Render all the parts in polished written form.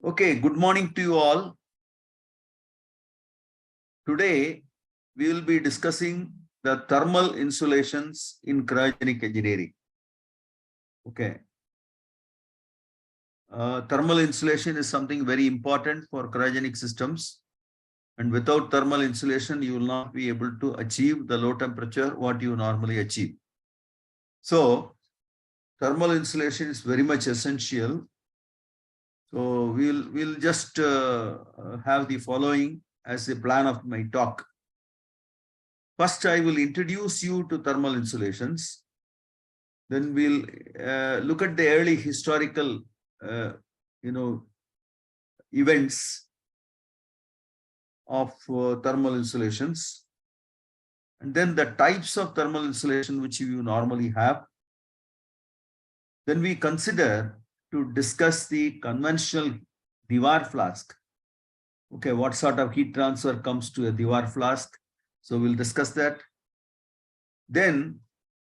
Okay, good morning to you all. Today, we will be discussing the thermal insulations in cryogenic engineering. Okay. Thermal insulation is something very important for cryogenic systems. And without thermal insulation, you will not be able to achieve the low temperature what you normally achieve. So, thermal insulation is very much essential. So, we'll just have the following as a plan of my talk. First, I will introduce you to thermal insulations. Then we'll look at the early historical, events of thermal insulations. And then the types of thermal insulation which you normally have. Then we consider to discuss the conventional Dewar flask. Okay, what sort of heat transfer comes to a Dewar flask? So we'll discuss that. Then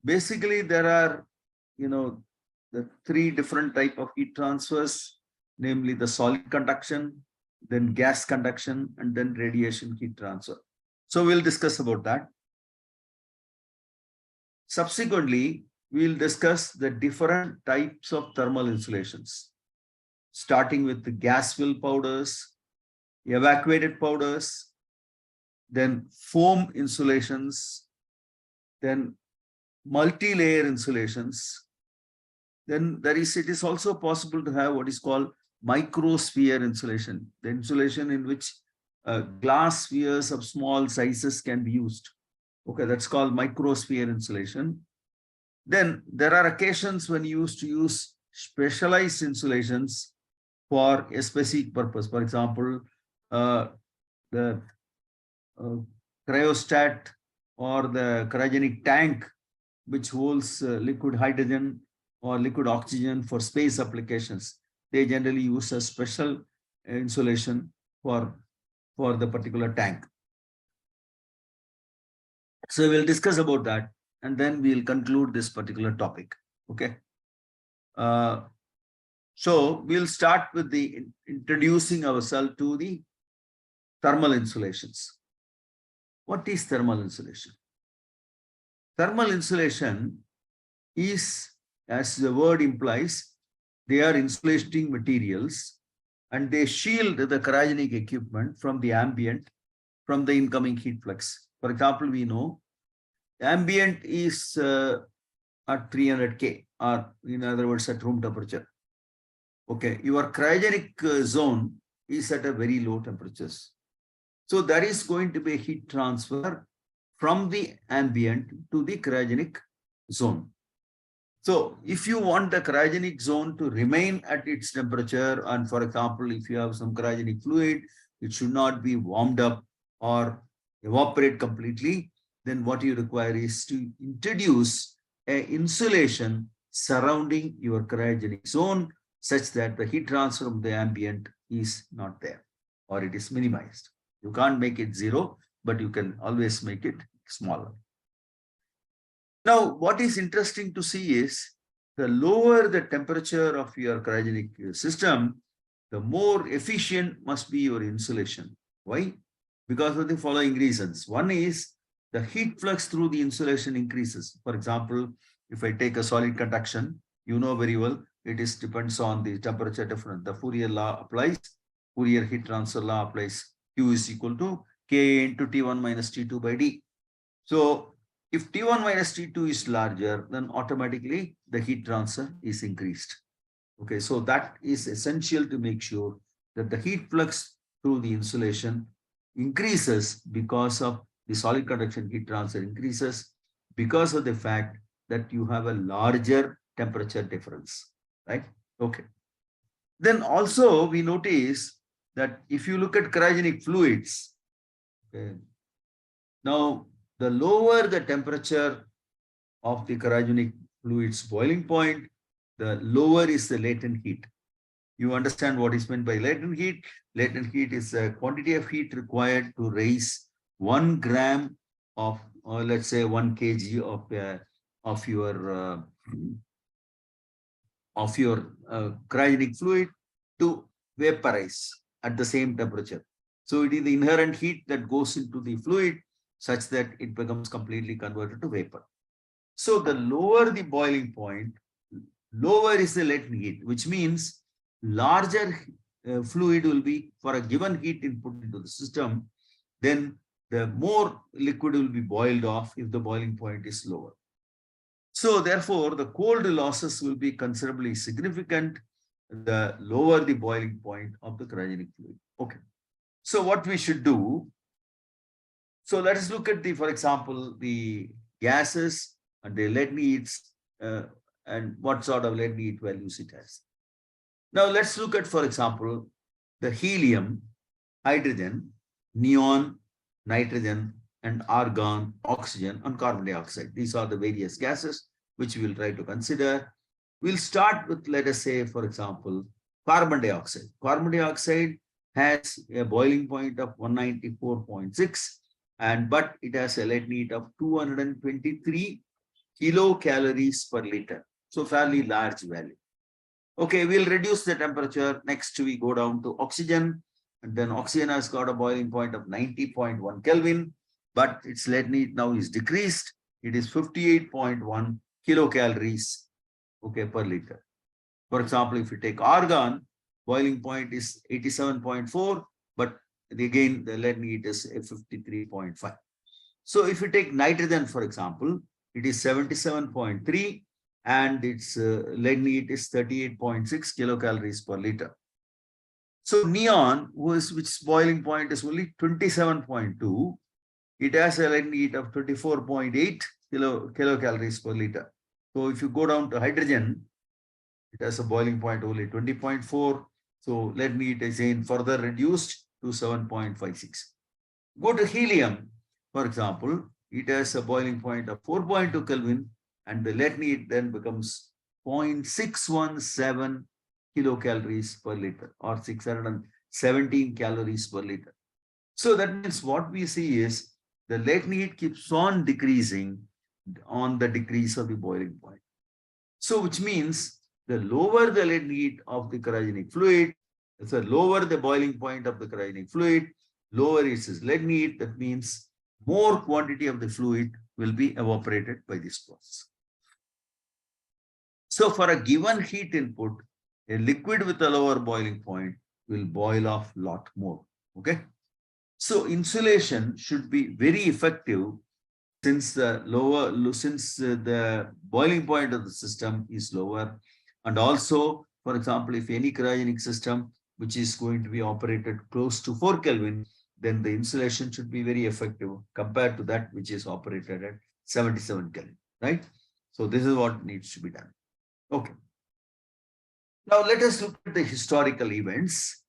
basically there are, the three different type of heat transfers, namely the solid conduction, then gas conduction, and then radiation heat transfer. So we'll discuss about that. Subsequently, we'll discuss the different types of thermal insulations, starting with the gas fill powders, evacuated powders, then foam insulations, then multi-layer insulations. Then it is also possible to have what is called microsphere insulation, the insulation in which glass spheres of small sizes can be used. Okay, that's called microsphere insulation. Then there are occasions when you used to use specialized insulations for a specific purpose. For example, the cryostat or the cryogenic tank, which holds liquid hydrogen or liquid oxygen for space applications. They generally use a special insulation for the particular tank. So we'll discuss about that, and then we'll conclude this particular topic. Okay. So we'll start with the introducing ourselves to the thermal insulations. What is thermal insulation? Thermal insulation is, as the word implies, they are insulating materials and they shield the cryogenic equipment from the ambient, from the incoming heat flux. For example, we know ambient is at 300 K, or in other words, at room temperature. Okay, your cryogenic zone is at a very low temperatures. So there is going to be a heat transfer from the ambient to the cryogenic zone. So if you want the cryogenic zone to remain at its temperature, and for example, if you have some cryogenic fluid, it should not be warmed up or evaporate completely, then what you require is to introduce an insulation surrounding your cryogenic zone such that the heat transfer from the ambient is not there, or it is minimized. You can't make it zero, but you can always make it smaller. Now, what is interesting to see is the lower the temperature of your cryogenic system, the more efficient must be your insulation. Why? Because of the following reasons. One is the heat flux through the insulation increases. For example, if I take a solid conduction, you know very well, it depends on the temperature difference. The Fourier law applies. Fourier heat transfer law applies. Q is equal to K into T1 minus T2 by D. So if T1 minus T2 is larger, then automatically the heat transfer is increased. Okay, so that is essential to make sure that the heat flux through the insulation increases because of the solid conduction heat transfer increases because of the fact that you have a larger temperature difference, right? Okay. Then also we notice that if you look at cryogenic fluids, okay, now the lower the temperature of the cryogenic fluid's boiling point, the lower is the latent heat. You understand what is meant by latent heat? Latent heat is a quantity of heat required to raise 1 gram of, or let's say 1 kg of your cryogenic fluid to vaporize at the same temperature. So it is the inherent heat that goes into the fluid such that it becomes completely converted to vapor. So the lower the boiling point, lower is the latent heat, which means larger fluid will be for a given heat input into the system, then the more liquid will be boiled off if the boiling point is lower. So therefore, the cold losses will be considerably significant the lower the boiling point of the cryogenic fluid. Okay. So what we should do, so let us look at the, for example, the gases and the latent heats and what sort of latent heat values it has. Now let's look at, for example, the helium, hydrogen, neon, nitrogen, and argon, oxygen, and carbon dioxide. These are the various gases which we will try to consider. We'll start with, let us say, for example, carbon dioxide. Carbon dioxide has a boiling point of 194.6, but it has a latent heat of 223 kilocalories per liter. So fairly large value. Okay, we'll reduce the temperature. Next, we go down to oxygen. And then oxygen has got a boiling point of 90.1 Kelvin, but its latent heat now is decreased. It is 58.1 kilocalories, okay, per liter. For example, if you take argon, boiling point is 87.4, but again, the latent heat is 53.5. So if you take nitrogen, for example, it is 77.3 and its latent heat is 38.6 kilocalories per liter. So neon, which boiling point is only 27.2, it has a latent heat of 24.8 kilocalories per liter. So if you go down to hydrogen, it has a boiling point only 20.4. So latent heat is again further reduced to 7.56. Go to helium, for example, it has a boiling point of 4.2 Kelvin and the latent heat then becomes 0.617 kilocalories per liter or 617 calories per liter. So that means what we see is the latent heat keeps on decreasing on the decrease of the boiling point. So which means the lower the latent heat of the cryogenic fluid, so lower the boiling point of the cryogenic fluid, lower is its latent heat. That means more quantity of the fluid will be evaporated by this process. So for a given heat input, a liquid with a lower boiling point will boil off a lot more. Okay. So insulation should be very effective since the boiling point of the system is lower. And also, for example, if any cryogenic system which is going to be operated close to 4 Kelvin, then the insulation should be very effective compared to that which is operated at 77 Kelvin, right? So this is what needs to be done. Okay. Now let us look at the historical events.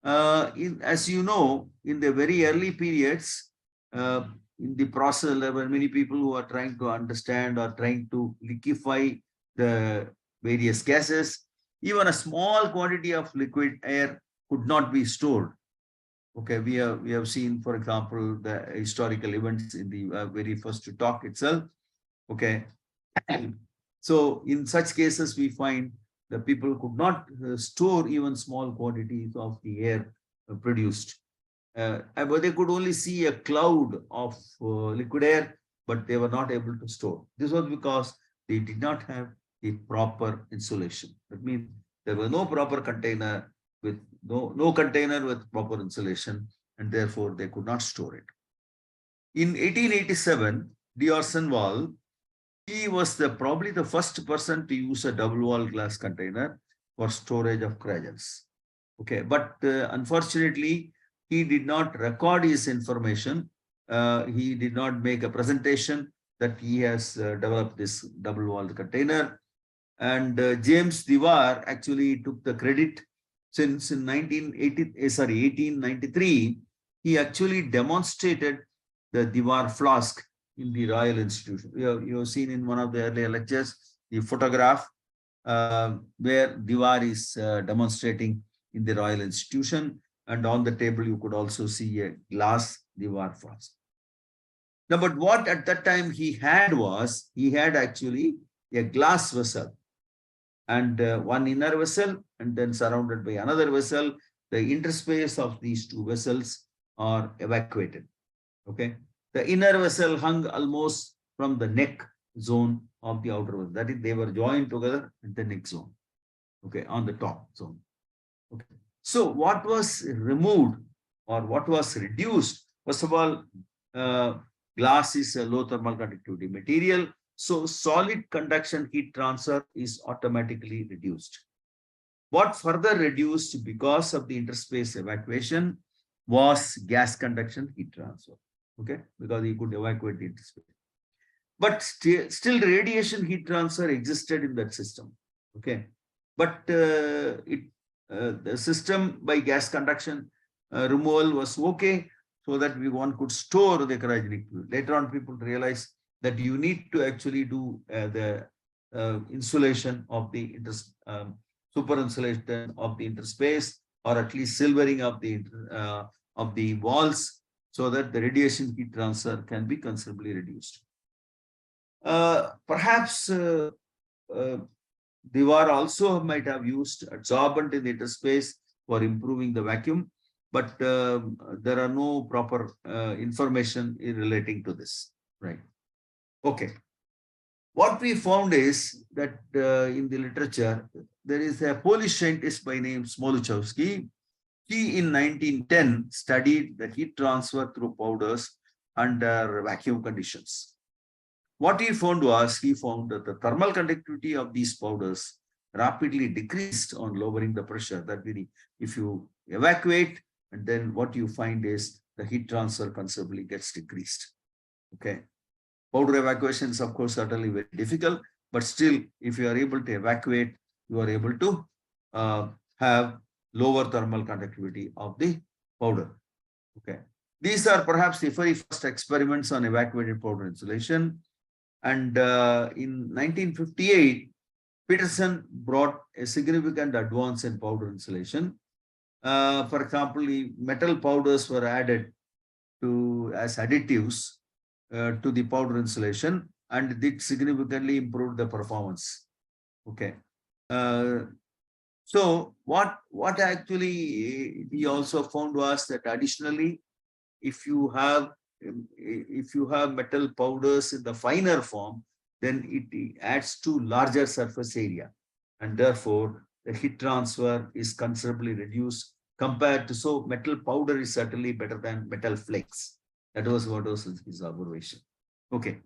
As you know, in the very early periods, in the process, there were many people who are trying to understand or trying to liquefy the various gases. Even a small quantity of liquid air could not be stored. Okay, we have seen, for example, the historical events in the very first talk itself. Okay, so in such cases, we find that people could not store even small quantities of the air produced. But they could only see a cloud of liquid air, but they were not able to store. This was because they did not have the proper insulation. That means there was no proper container with no container with proper insulation, and therefore they could not store it. In 1887, D'Orsenval, he was probably the first person to use a double-wall glass container for storage of cryogens. Okay, but unfortunately, he did not record his information. He did not make a presentation that he has developed this double-walled container. And James Dewar actually took the credit since in 1893, he actually demonstrated the Dewar flask in the Royal Institution. You have seen in one of the earlier lectures, the photograph where Dewar is demonstrating in the Royal Institution. And on the table, you could also see a glass Dewar flask. Now, but what at that time he had was, he had actually a glass vessel. and one inner vessel, and then surrounded by another vessel. The interspace of these two vessels are evacuated. Okay. The inner vessel hung almost from the neck zone of the outer vessel. That is, they were joined together at the neck zone. Okay, on the top zone. Okay. So what was removed or what was reduced? First of all, glass is a low thermal conductivity material. So solid conduction heat transfer is automatically reduced. What further reduced because of the interspace evacuation was gas conduction heat transfer. Okay, because you could evacuate the interspace. But still radiation heat transfer existed in that system. Okay, but the system by gas conduction removal was okay, so that one could store the cryogenic fluid. Later on, people realized that you need to actually do the insulation of the super insulation of the interspace, or at least silvering of the walls, so that the radiation heat transfer can be considerably reduced. Perhaps Dewar also might have used adsorbent in the interspace for improving the vacuum, but there are no proper information relating to this. Right. Okay. What we found is that in the literature, there is a Polish scientist by name Smoluchowski. He in 1910 studied the heat transfer through powders under vacuum conditions. What he found was, he found that the thermal conductivity of these powders rapidly decreased on lowering the pressure. That means if you evacuate, and then what you find is the heat transfer considerably gets decreased. Okay. Powder evacuation is, of course, certainly very difficult, but still, if you are able to evacuate, you are able to have lower thermal conductivity of the powder. Okay. These are perhaps the very first experiments on evacuated powder insulation. And in 1958, Peterson brought a significant advance in powder insulation. For example, the metal powders were added as additives to the powder insulation, and it significantly improved the performance. Okay. So what actually he also found was that additionally, if you have metal powders in the finer form, then it adds to larger surface area, and therefore the heat transfer is considerably reduced compared to, so metal powder is certainly better than metal flakes. That was what was his observation. Okay.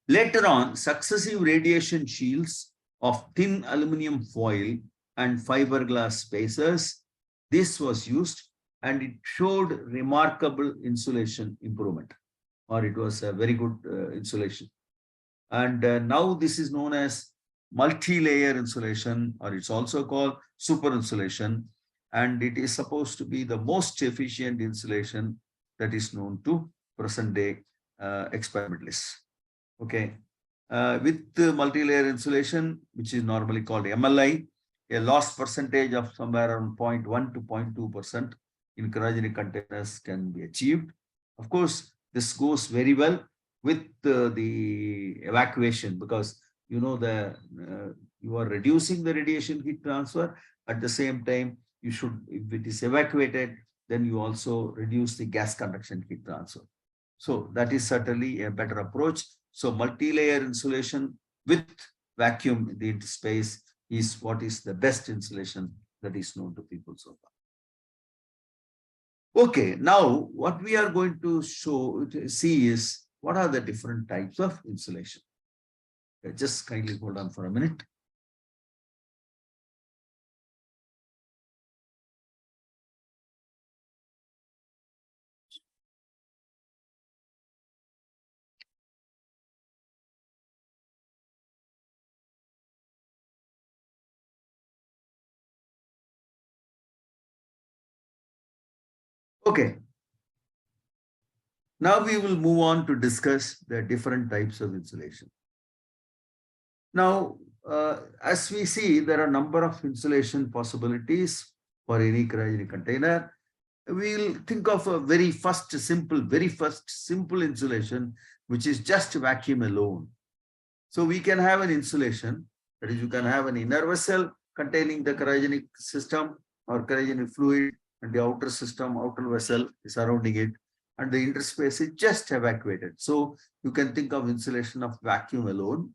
Later on, successive radiation shields of thin aluminum foil and fiberglass spacers, this was used, and it showed remarkable insulation improvement, or it was a very good insulation. And now this is known as multi-layer insulation, or it's also called super insulation, and it is supposed to be the most efficient insulation that is known to present day experimentalists. Okay. With the multi-layer insulation, which is normally called MLI, a loss percentage of somewhere around 0.1 to 0.2% in cryogenic containers can be achieved. Of course, this goes very well with the evacuation, because you know you are reducing the radiation heat transfer. At the same time, you should, if it is evacuated, then you also reduce the gas conduction heat transfer. So that is certainly a better approach. So multi-layer insulation with vacuum in the interspace is what is the best insulation that is known to people so far. Okay, now what we are going to see is what are the different types of insulation. Okay, just kindly hold on for a minute. Okay. Now we will move on to discuss the different types of insulation. Now, as we see, there are a number of insulation possibilities for any cryogenic container. We'll think of a very first simple insulation, which is just vacuum alone. So we can have an insulation That is, you can have an inner vessel containing the cryogenic system or cryogenic fluid, and the outer system, outer vessel surrounding it, and the interspace is just evacuated. So you can think of insulation of vacuum alone.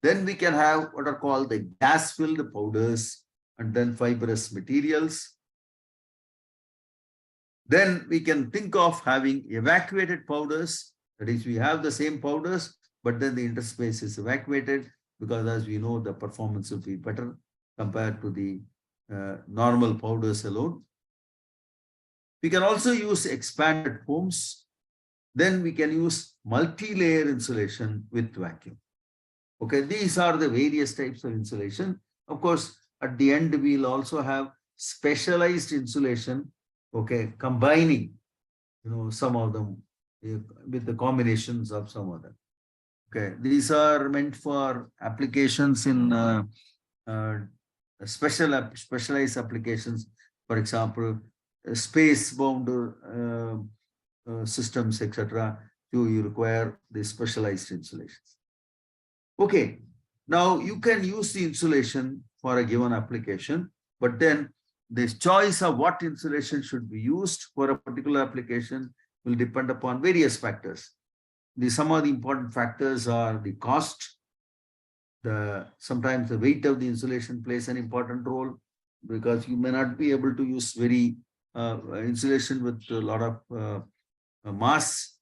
Then we can have what are called the gas-filled powders, and then fibrous materials. Then we can think of having evacuated powders. That is, we have the same powders, but then the interspace is evacuated, because as we know, the performance will be better compared to the normal powders alone. We can also use expanded foams. Then we can use multi-layer insulation with vacuum. Okay, these are the various types of insulation. Of course, at the end, we'll also have specialized insulation, okay, combining, some of them with the combinations of some other. Okay, these are meant for applications in specialized applications. For example, space-bound systems, etc. You require the specialized insulations. Okay, now you can use the insulation for a given application, but then the choice of what insulation should be used for a particular application will depend upon various factors. Some of the important factors are the cost. Sometimes the weight of the insulation plays an important role, because you may not be able to use very insulation with a lot of mass,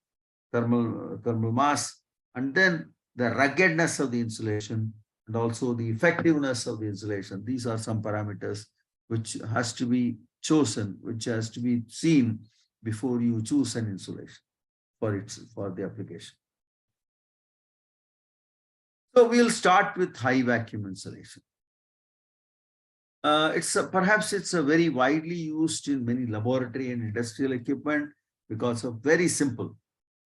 thermal mass, and then the ruggedness of the insulation, and also the effectiveness of the insulation. These are some parameters which has to be chosen, which has to be seen before you choose an insulation for the application. So we'll start with high vacuum insulation. Perhaps it's a very widely used in many laboratory and industrial equipment, because of very simple.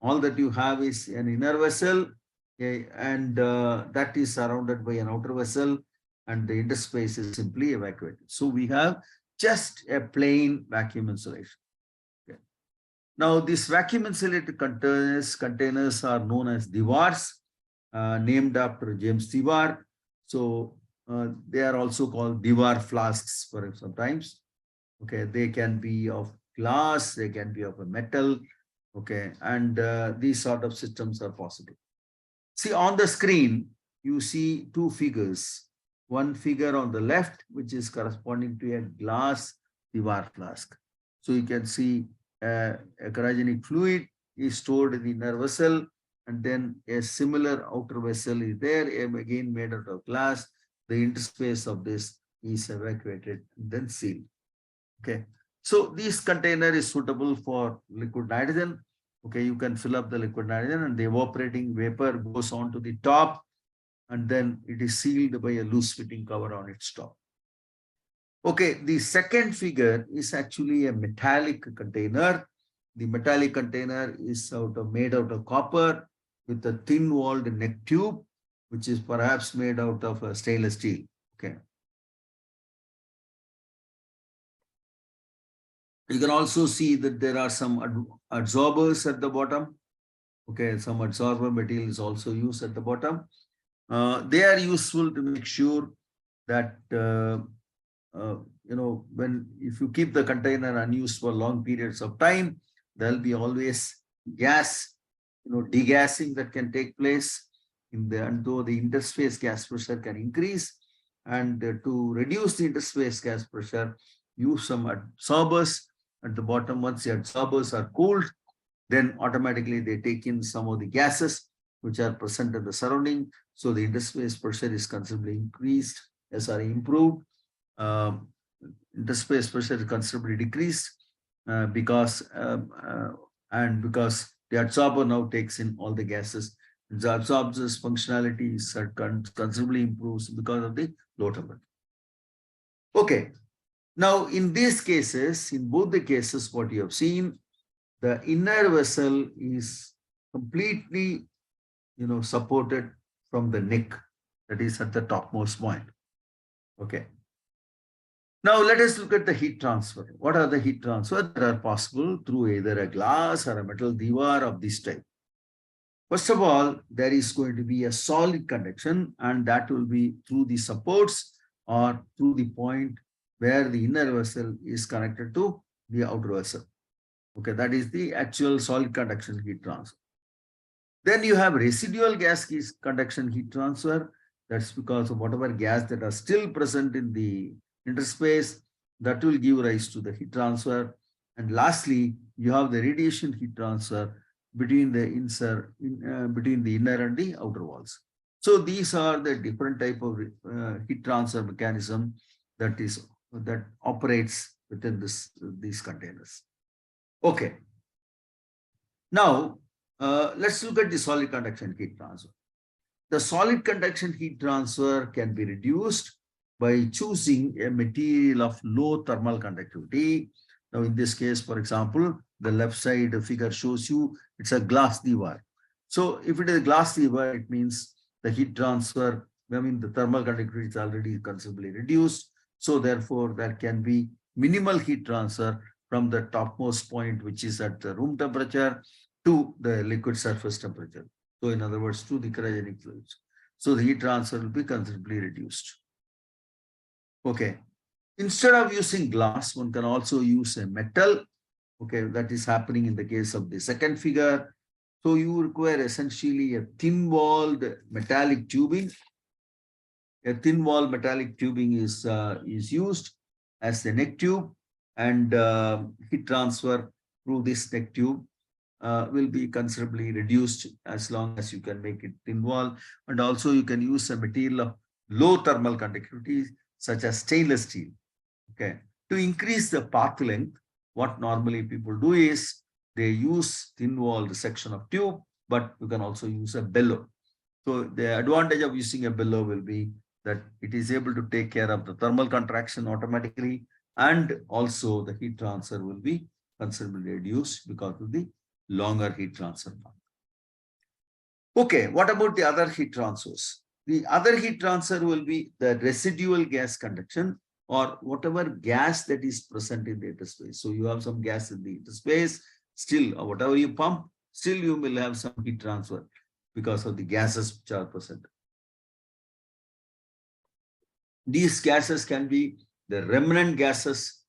All that you have is an inner vessel, and that is surrounded by an outer vessel, and the interspace is simply evacuated. So we have just a plain vacuum insulation. Okay. Now, these vacuum insulated containers are known as Dewars, named after James Dewar. So they are also called Dewar flasks for sometimes. Okay, they can be of glass, they can be of a metal. Okay, and these sort of systems are possible. See, on the screen, you see two figures. One figure on the left, which is corresponding to a glass Dewar flask. So you can see a cryogenic fluid is stored in the inner vessel, and then a similar outer vessel is there, again made out of glass. The interface of this is evacuated and then sealed. Okay, so this container is suitable for liquid nitrogen. Okay, you can fill up the liquid nitrogen, and the evaporating vapor goes on to the top, and then it is sealed by a loose fitting cover on its top. Okay, the second figure is actually a metallic container. The metallic container is made out of copper with a thin-walled neck tube, which is perhaps made out of stainless steel. Okay. You can also see that there are some adsorbers at the bottom. Okay, some adsorber material is also used at the bottom. They are useful to make sure that if you keep the container unused for long periods of time, there'll be always gas, degassing that can take place and though the interface gas pressure can increase, and to reduce the interface gas pressure, use some adsorbers at the bottom. Once the adsorbers are cooled, then automatically they take in some of the gases which are present in the surrounding. So the interface pressure is considerably improved. Interface pressure is considerably decreased because the adsorber now takes in all the gases. The adsorber's functionality is considerably improves because of the low temperature. Okay. Now, in these cases, in both the cases, what you have seen, the inner vessel is completely, supported from the neck, that is at the topmost point. Okay. Now, let us look at the heat transfer. What are the heat transfer that are possible through either a glass or a metal Dewar of this type? First of all, there is going to be a solid conduction, and that will be through the supports or through the point where the inner vessel is connected to the outer vessel. Okay, that is the actual solid conduction heat transfer. Then you have residual gas conduction heat transfer. That's because of whatever gas that are still present in the interspace, that will give rise to the heat transfer. And lastly, you have the radiation heat transfer between the between the inner and the outer walls. So these are the different type of heat transfer mechanism that operates within these containers. Okay. Now, let's look at the solid conduction heat transfer. The solid conduction heat transfer can be reduced by choosing a material of low thermal conductivity. Now, in this case, for example, the left side figure shows you it's a glass diwar. So, if it is a glass diwar, it means the heat transfer, I mean, the thermal conductivity is already considerably reduced. So, therefore, there can be minimal heat transfer from the topmost point, which is at the room temperature, to the liquid surface temperature. So in other words, to the cryogenic fluids. So the heat transfer will be considerably reduced. Okay. Instead of using glass, one can also use a metal. Okay, that is happening in the case of the second figure. So you require essentially a thin-walled metallic tubing. A thin-walled metallic tubing is used as the neck tube, and heat transfer through this neck tube will be considerably reduced as long as you can make it thin wall. And also you can use a material of low thermal conductivity such as stainless steel. Okay. To increase the path length, what normally people do is they use thin walled section of tube, but you can also use a bellow. So the advantage of using a bellow will be that it is able to take care of the thermal contraction automatically, and also the heat transfer will be considerably reduced because of the longer heat transfer path. Okay, what about the other heat transfers? The other heat transfer will be the residual gas conduction, or whatever gas that is present in the interspace. So you have some gas in the interspace, still, or whatever you pump, still you will have some heat transfer because of the gases which are present. These gases can be the remnant gases,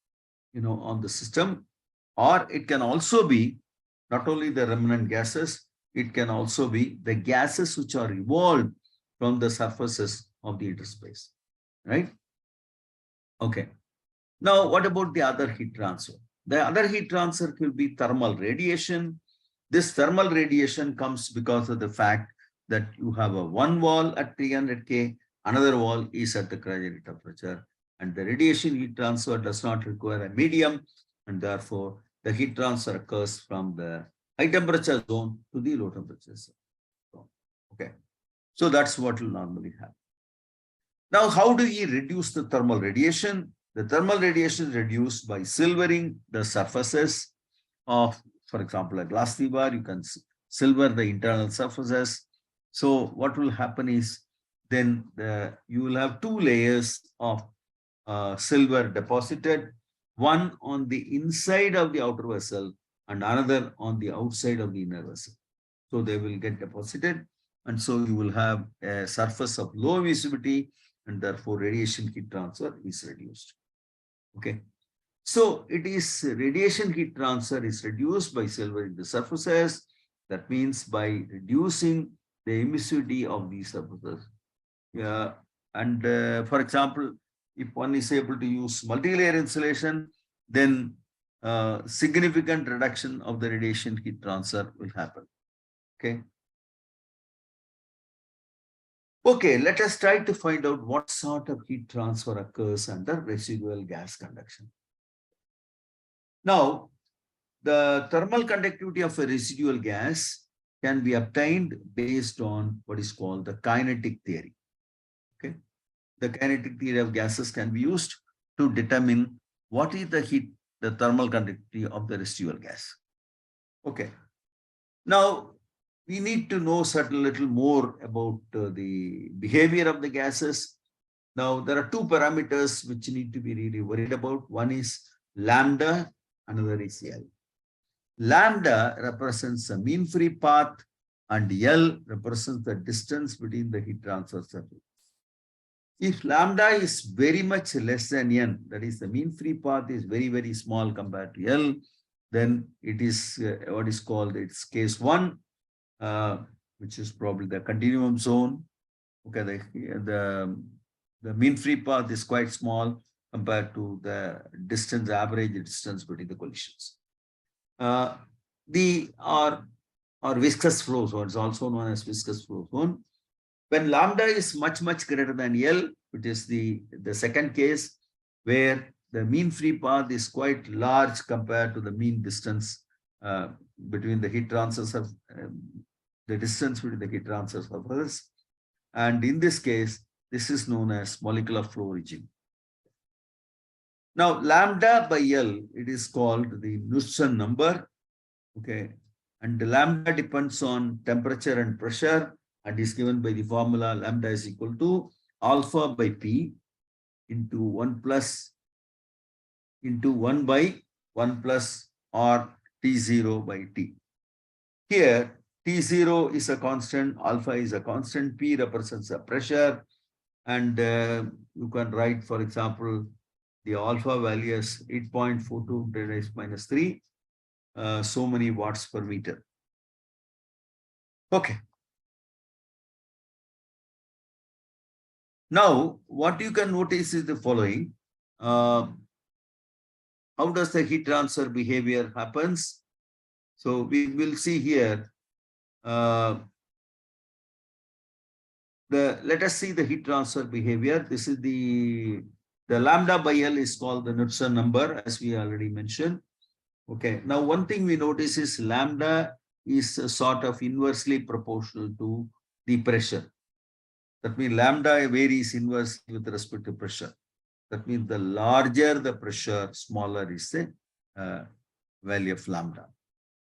on the system, or it can also be not only the remnant gases, it can also be the gases which are evolved from the surfaces of the interspace, right? Okay. Now, what about the other heat transfer? The other heat transfer will be thermal radiation. This thermal radiation comes because of the fact that you have a one wall at 300 K, another wall is at the cryogenic temperature, and the radiation heat transfer does not require a medium, and therefore the heat transfer occurs from the high temperature zone to the low temperature zone. Okay, so that's what will normally happen. Now, how do we reduce the thermal radiation? The thermal radiation is reduced by silvering the surfaces of, for example, a glass rebar. You can silver the internal surfaces. So what will happen is then you will have two layers of silver deposited, one on the inside of the outer vessel and another on the outside of the inner vessel. So they will get deposited, and so you will have a surface of low visibility, and therefore radiation heat transfer is reduced. Okay. So it is radiation heat transfer is reduced by silvering the surfaces. That means by reducing the emissivity of these surfaces. Yeah. And for example, if one is able to use multi-layer insulation, then significant reduction of the radiation heat transfer will happen. Okay. Okay, let us try to find out what sort of heat transfer occurs under residual gas conduction. Now, the thermal conductivity of a residual gas can be obtained based on what is called the kinetic theory. Okay, the kinetic theory of gases can be used to determine what is the thermal conductivity of the residual gas. Okay, now we need to know certain little more about the behavior of the gases. Now, there are two parameters which need to be really worried about. One is lambda, another is L. Lambda represents a mean free path, and L represents the distance between the heat transfer surface. If lambda is very much less than n, that is the mean free path is very, very small compared to L, then it is what is called its case 1, which is probably the continuum zone. Okay, the mean free path is quite small compared to the distance, average distance between the collisions. Or viscous flow zone is also known as viscous flow zone. When lambda is much, much greater than L, which is the second case, where the mean free path is quite large compared to the mean distance between the heat transfer, the distance between the heat transfer surfaces. And in this case, this is known as molecular flow regime. Now, lambda by L, it is called the Knudsen number. Okay. And the lambda depends on temperature and pressure and is given by the formula lambda is equal to alpha by P into 1 plus into 1 by 1 plus R T0 by T. Here, T0 is a constant, alpha is a constant, P represents a pressure, and you can write, for example, the alpha value is 8.42 10 raised minus 3, so many watts per meter. Okay. Now, what you can notice is the following. How does the heat transfer behavior happens? So we will see here. Let us see the heat transfer behavior. This is the lambda by L is called the Knudsen number, as we already mentioned. Okay. Now, one thing we notice is lambda is sort of inversely proportional to the pressure. That means lambda varies inversely with respect to pressure. That means the larger the pressure, smaller is the value of lambda.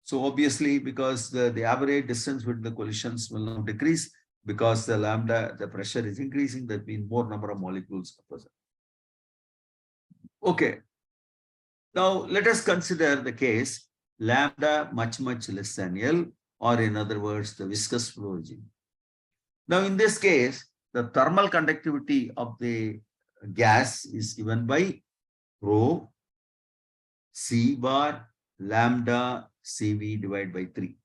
So obviously, because the average distance between the collisions will now decrease because the lambda, the pressure is increasing, that means more number of molecules are present. Okay. Now let us consider the case lambda much, much less than L, or in other words, the viscous flow regime. Now in this case, the thermal conductivity of the gas is given by rho C bar lambda CV divided by 3.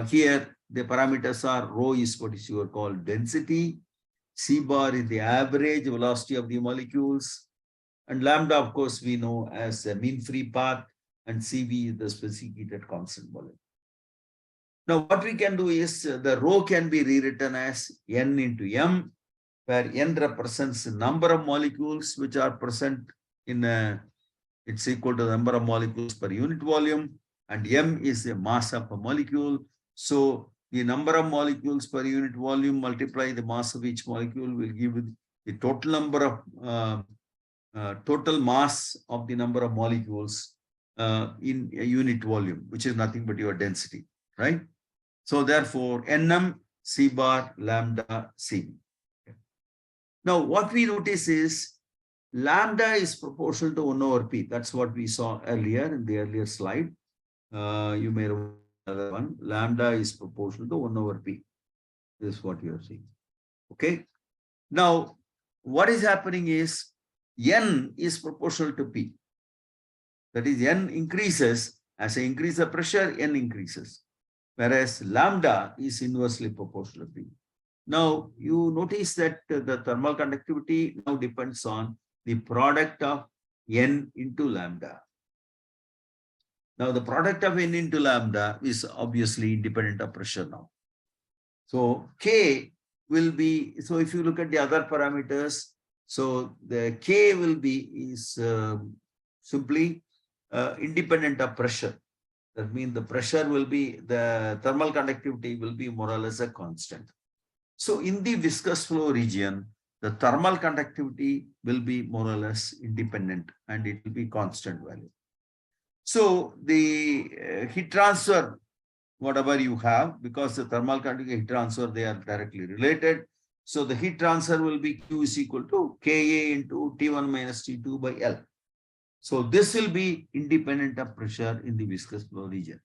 Here the parameters are rho is what is your called density, C bar is the average velocity of the molecules, and lambda of course we know as a mean free path, and CV is the specific heated constant volume. Now what we can do is the rho can be rewritten as N into M, where N represents the number of molecules which are present in it's equal to the number of molecules per unit volume, and M is the mass of a molecule. So the number of molecules per unit volume multiply the mass of each molecule will give the total number of total mass of the number of molecules in a unit volume, which is nothing but your density, right? So therefore, Nm C bar lambda C. Now, what we notice is lambda is proportional to 1 over P. That's what we saw earlier in the earlier slide. You may remember another one. Lambda is proportional to 1 over P. This is what you are seeing. Okay. Now, what is happening is N is proportional to P. That is, N increases. As I increase the pressure, N increases. Whereas lambda is inversely proportional to P. Now, you notice that the thermal conductivity now depends on the product of N into lambda. Now, the product of N into lambda is obviously independent of pressure now. So, K will be, so if you look at the other parameters, so the K will be is simply independent of pressure. That means the pressure will be, the thermal conductivity will be more or less a constant. So in the viscous flow region, the thermal conductivity will be more or less independent and it will be constant value. So the heat transfer, whatever you have, because the thermal conductivity heat transfer, they are directly related. So the heat transfer will be Q is equal to Ka into T1 minus T2 by L. So this will be independent of pressure in the viscous flow region.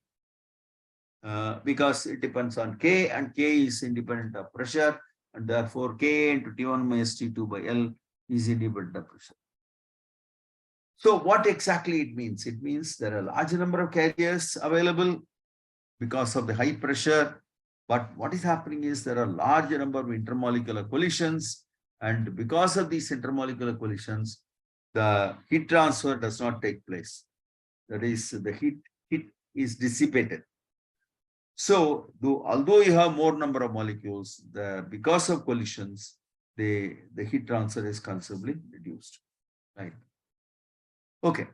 because it depends on K, and K is independent of pressure, and therefore K into T1 minus T2 by L is independent of pressure. So what exactly it means? It means there are a large number of carriers available because of the high pressure. But what is happening is there are a large number of intermolecular collisions, and because of these intermolecular collisions, the heat transfer does not take place. That is, the heat is dissipated. So, although you have more number of molecules, because of collisions, the heat transfer is considerably reduced. Right. Okay.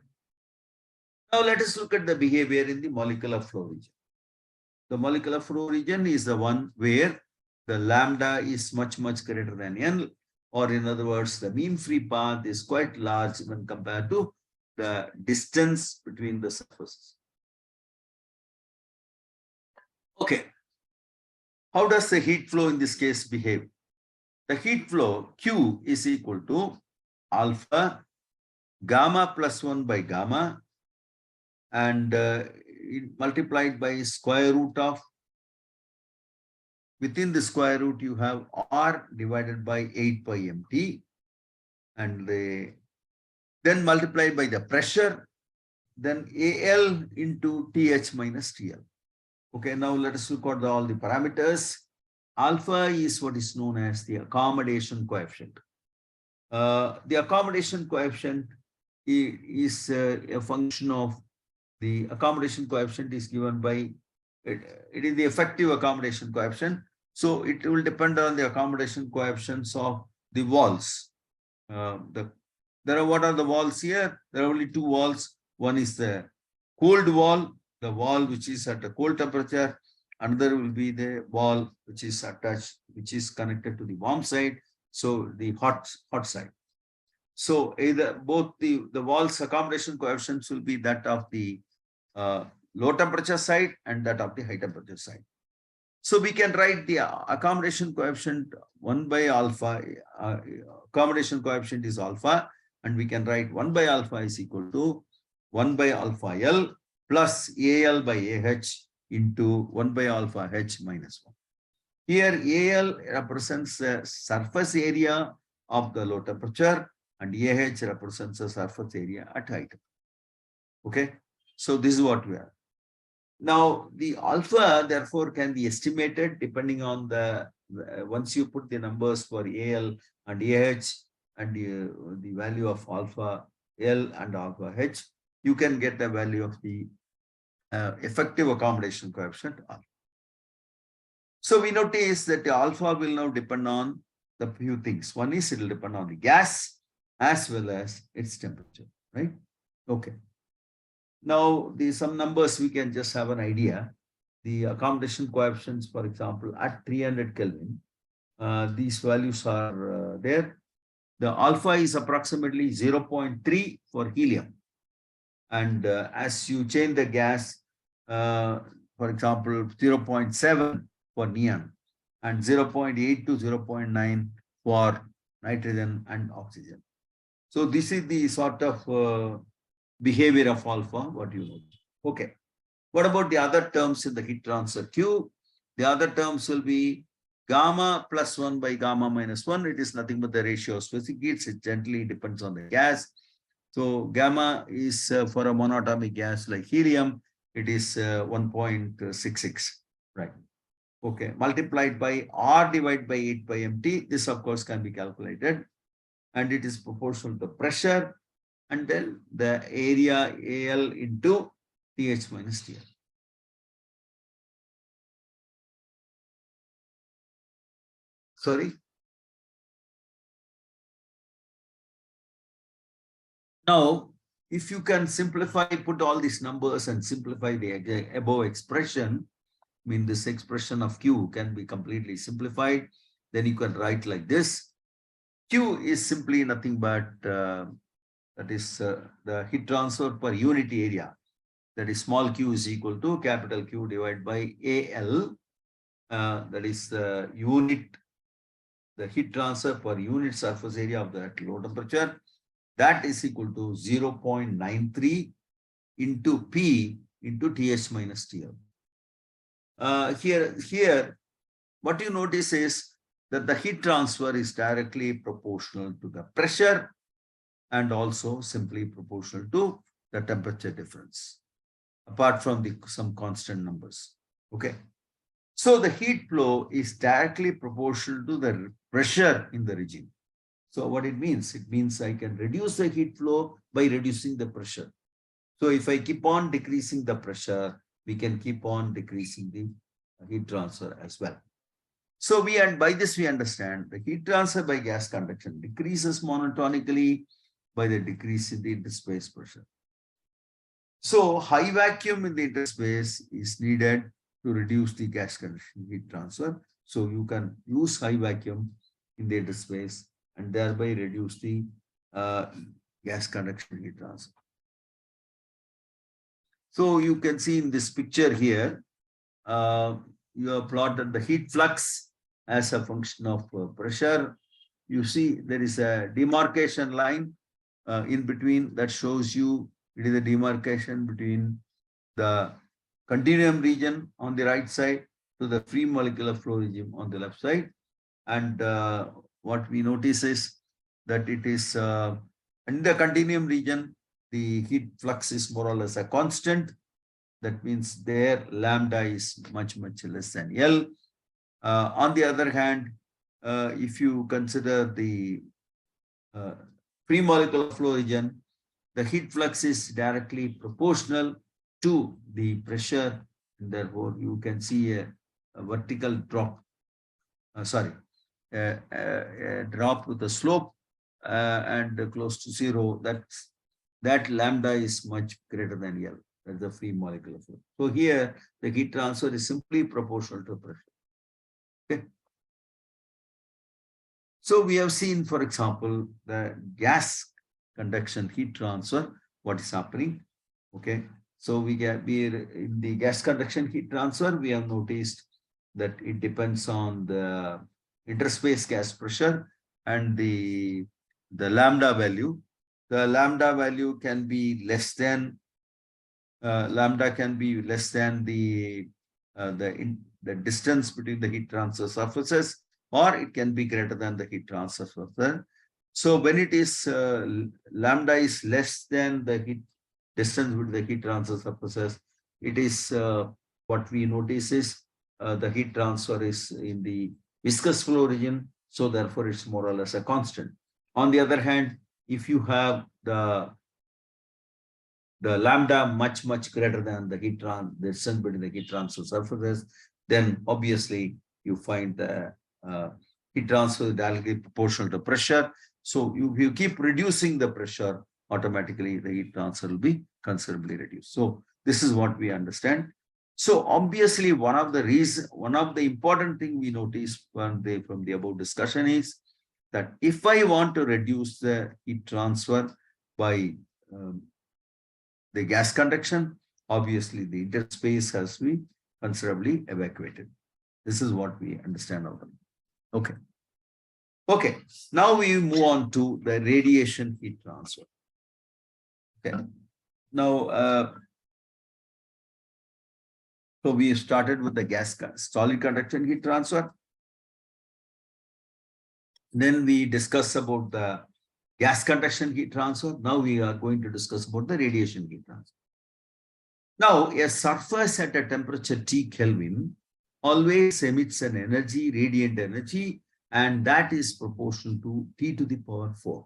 Now let us look at the behavior in the molecular flow region. The molecular flow region is the one where the lambda is much greater than N, or in other words, the mean free path is quite large when compared to the distance between the surfaces. Okay. How does the heat flow in this case behave? The heat flow Q is equal to alpha gamma plus 1 by gamma, and multiplied by square root of, within the square root you have R divided by 8 pi mt, and then multiplied by the pressure, then AL into TH minus TL. Okay, now let us look at all the parameters. Alpha is what is known as the accommodation coefficient. The accommodation coefficient is a function of, the accommodation coefficient is given by, it is the effective accommodation coefficient. So it will depend on the accommodation coefficients of the walls. What are the walls here? There are only two walls. One is the cold wall, the wall which is at a cold temperature. Another will be the wall which is attached, which is connected to the warm side. So the hot side. So either both the wall's accommodation coefficients will be that of the low temperature side and that of the high temperature side. So we can write the accommodation coefficient 1 by alpha, accommodation coefficient is alpha, and we can write 1 by alpha is equal to 1 by alpha L plus AL by AH into 1 by alpha H minus 1. Here AL represents the surface area of the low temperature, and AH represents the surface area at high temperature. Okay, so this is what we have. Now, the alpha, therefore, can be estimated depending on the, once you put the numbers for AL and AH and the value of alpha L and alpha H, you can get the value of the effective accommodation coefficient alpha. So we notice that the alpha will now depend on the few things. One is it will depend on the gas as well as its temperature, right? Okay. Now, some numbers we can just have an idea. The accommodation coefficients, for example, at 300 Kelvin, these values are there. The alpha is approximately 0.3 for helium. And as you change the gas, for example, 0.7 for neon and 0.8 to 0.9 for nitrogen and oxygen. So this is the sort of behavior of alpha, what you know. Okay. What about the other terms in the heat transfer Q? The other terms will be gamma plus 1 by gamma minus 1. It is nothing but the ratio of specific heats. It generally depends on the gas. So gamma is for a monatomic gas like helium, it is 1.66, right? Okay, multiplied by R divided by 8 pi mt. This of course can be calculated, and it is proportional to pressure, and then the area AL into TH minus TL. Sorry. Now, if you can simplify, put all these numbers and simplify the above expression, I mean this expression of Q can be completely simplified, then you can write like this. Q is simply nothing but that is the heat transfer per unit area. That is small q is equal to capital Q divided by AL. That is the heat transfer per unit surface area of the low temperature. That is equal to 0.93 into P into TH minus TL. Here, what you notice is that the heat transfer is directly proportional to the pressure and also simply proportional to the temperature difference, apart from some constant numbers. Okay. So the heat flow is directly proportional to the pressure in the regime. So what it means I can reduce the heat flow by reducing the pressure. So if I keep on decreasing the pressure, we can keep on decreasing the heat transfer as well. So by this we understand the heat transfer by gas conduction decreases monotonically by the decrease in the interspace pressure. So high vacuum in the interspace is needed to reduce the gas conduction heat transfer. So you can use high vacuum in the interspace and thereby reduce the gas conduction heat transfer. So you can see in this picture here, you have plotted the heat flux as a function of pressure. You see there is a demarcation line in between that shows you it is a demarcation between the continuum region on the right side to the free molecular flow regime on the left side. And what we notice is that it is in the continuum region, the heat flux is more or less a constant. That means there lambda is much less than L. On the other hand, if you consider the free molecular flow region, the heat flux is directly proportional to the pressure, and therefore you can see a vertical drop. A drop with a slope and close to zero. That lambda is much greater than L. That's the free molecular flow. So here the heat transfer is simply proportional to pressure. Okay. So we have seen, for example, the gas conduction heat transfer, what is happening. Okay. So we in the gas conduction heat transfer, we have noticed that it depends on the interspace gas pressure and the lambda value. The lambda value can be less than the distance between the heat transfer surfaces, or it can be greater than the heat transfer surface. So when it is lambda is less than the heat distance between the heat transfer surfaces, it is what we notice is the heat transfer is in the viscous flow region. So therefore, it's more or less a constant. On the other hand, if you have the lambda much greater than the distance between the heat transfer surfaces, then obviously you find the heat transfer directly proportional to pressure. So if you keep reducing the pressure, automatically the heat transfer will be considerably reduced. So this is what we understand. So obviously one of the important thing we notice from the above discussion is that if I want to reduce the heat transfer by the gas conduction, obviously the interspace has to be considerably evacuated. This is what we understand of them. Okay. Okay. Now we move on to the radiation heat transfer. Okay. Now, so we started with the solid conduction heat transfer. Then we discussed about the gas conduction heat transfer. Now we are going to discuss about the radiation heat transfer. Now, a surface at a temperature T Kelvin always emits an energy, radiant energy, and that is proportional to T to the power 4.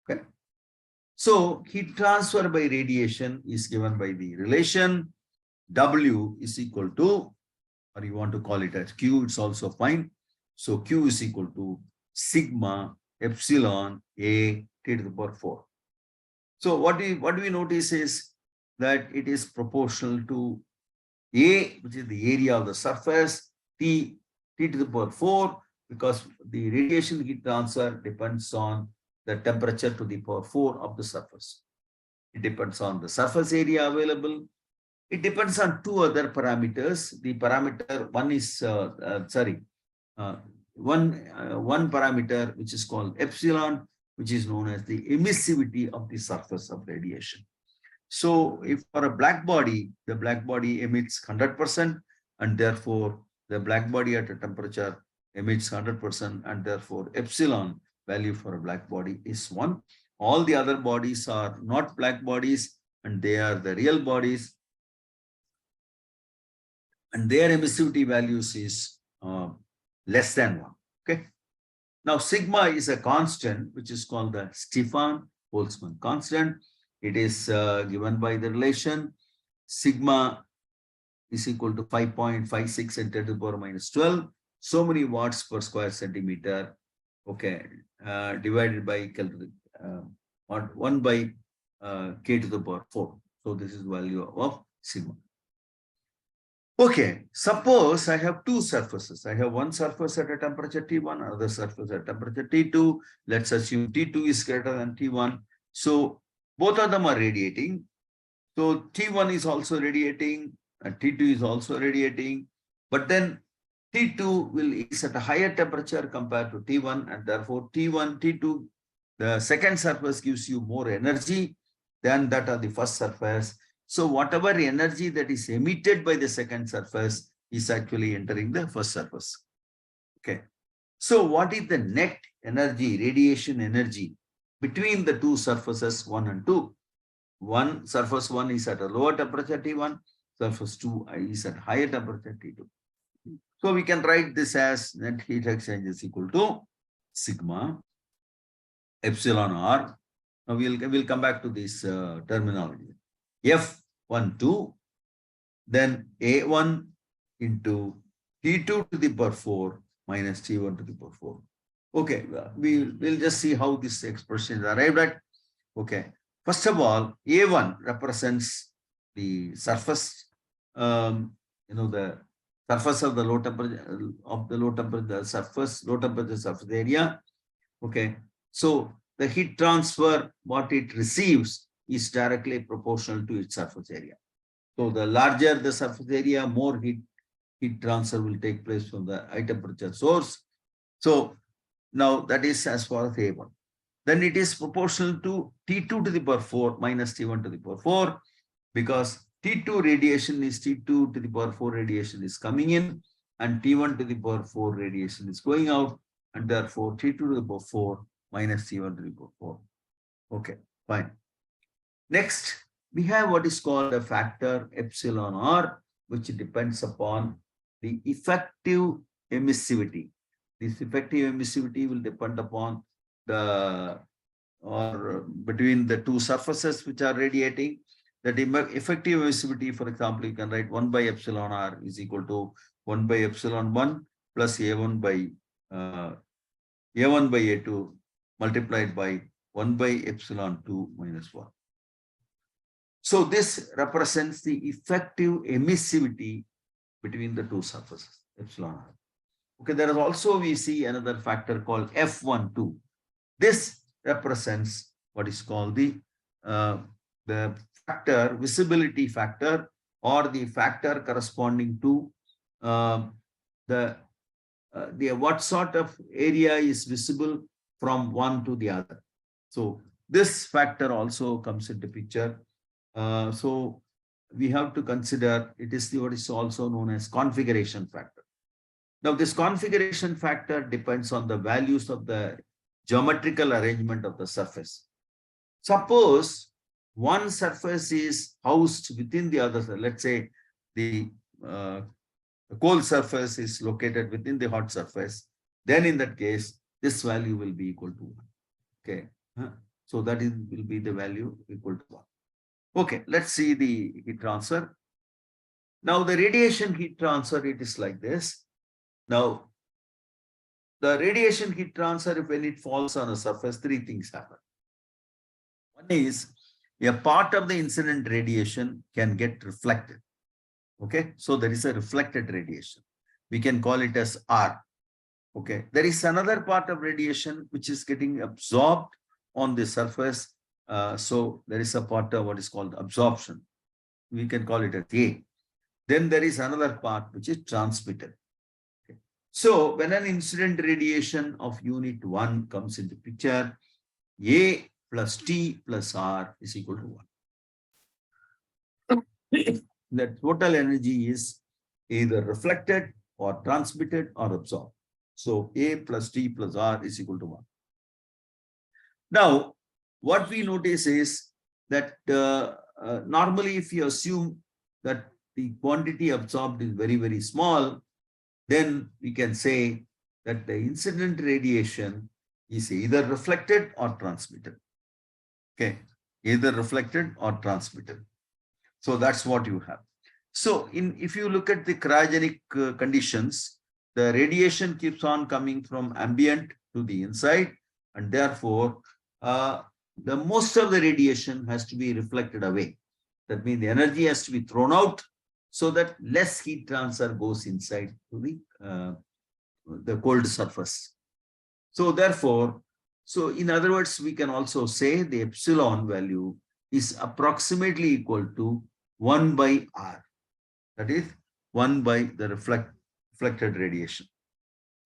Okay. So heat transfer by radiation is given by the relation W is equal to, or you want to call it as Q, it's also fine. So Q is equal to sigma epsilon A T to the power 4. So what do we notice is that it is proportional to A, which is the area of the surface, T to the power 4, because the radiation heat transfer depends on the temperature to the power 4 of the surface. It depends on the surface area available. It depends on two other parameters. The parameter one is one parameter which is called epsilon, which is known as the emissivity of the surface of radiation. So if for a black body, the black body emits 100%, and therefore the black body at a temperature emits 100%, and therefore epsilon value for a black body is 1. All the other bodies are not black bodies, and they are the real bodies, and their emissivity values is less than 1. Okay. Now, sigma is a constant, which is called the Stefan-Boltzmann constant. It is given by the relation sigma is equal to 5.56 × 10⁻12. So many watts per square centimeter. Okay, divided by 1 by k to the power 4. So this is value of sigma. Okay, suppose I have two surfaces. I have one surface at a temperature T1, another surface at temperature T2. Let's assume T2 is greater than T1. So both of them are radiating. So T1 is also radiating and T2 is also radiating. But then T2 is at a higher temperature compared to T1, and therefore T1, T2, the second surface gives you more energy than that of the first surface. So whatever energy that is emitted by the second surface is actually entering the first surface. Okay. So what is the net energy, radiation energy between the two surfaces 1 and 2? Surface 1 is at a lower temperature T1, surface 2 is at higher temperature T2. So we can write this as net heat exchange is equal to sigma epsilon r. Now we'll come back to this terminology. F12, then A1 into T2 to the power 4 minus T1 to the power 4. Okay, we'll just see how this expression is arrived at. Okay, first of all, A1 represents the surface, the surface of the low temperature surface area. Okay, so the heat transfer, what it receives, is directly proportional to its surface area. So the larger the surface area, more heat transfer will take place from the high temperature source. So now that is as far as A1. Then it is proportional to T2 to the power 4 minus T1 to the power 4, because T2 radiation is T2 to the power 4 radiation is coming in, and T1 to the power 4 radiation is going out, and therefore T2 to the power 4 minus T1 to the power 4. Okay, fine. Next, we have what is called a factor epsilon r, which depends upon the effective emissivity. This effective emissivity will depend upon between the two surfaces which are radiating. That effective emissivity, for example, you can write 1 by epsilon r is equal to 1 by epsilon 1 plus A1 by A2 multiplied by 1 by epsilon 2 minus 1. So this represents the effective emissivity between the two surfaces, epsilon r. Okay, there is also, we see another factor called F12. This represents what is called the factor, visibility factor, or the factor corresponding to what sort of area is visible from one to the other. So this factor also comes into picture. So we have to consider it is what is also known as configuration factor. Now this configuration factor depends on the values of the geometrical arrangement of the surface. Suppose one surface is housed within the other. Let's say the cold surface is located within the hot surface. Then in that case, this value will be equal to 1. Okay. So that will be the value equal to 1. Okay, let's see the heat transfer. Now the radiation heat transfer, it is like this. Now, the radiation heat transfer, when it falls on a surface, 3 things happen. One is a part of the incident radiation can get reflected. Okay, so there is a reflected radiation. We can call it as R. Okay, there is another part of radiation which is getting absorbed on the surface. So there is a part of what is called absorption. We can call it as A. Then there is another part which is transmitted. Okay. So when an incident radiation of unit 1 comes into picture, A plus T plus R is equal to 1. The total energy is either reflected or transmitted or absorbed. So A plus T plus R is equal to 1. Now, what we notice is that normally if you assume that the quantity absorbed is very, very small, then we can say that the incident radiation is either reflected or transmitted. Okay, either reflected or transmitted. So that's what you have. So if you look at the cryogenic conditions, the radiation keeps on coming from ambient to the inside, and therefore the most of the radiation has to be reflected away. That means the energy has to be thrown out so that less heat transfer goes inside to the cold surface. So therefore, so in other words, we can also say the epsilon value is approximately equal to 1 by R. That is 1 by the reflected radiation.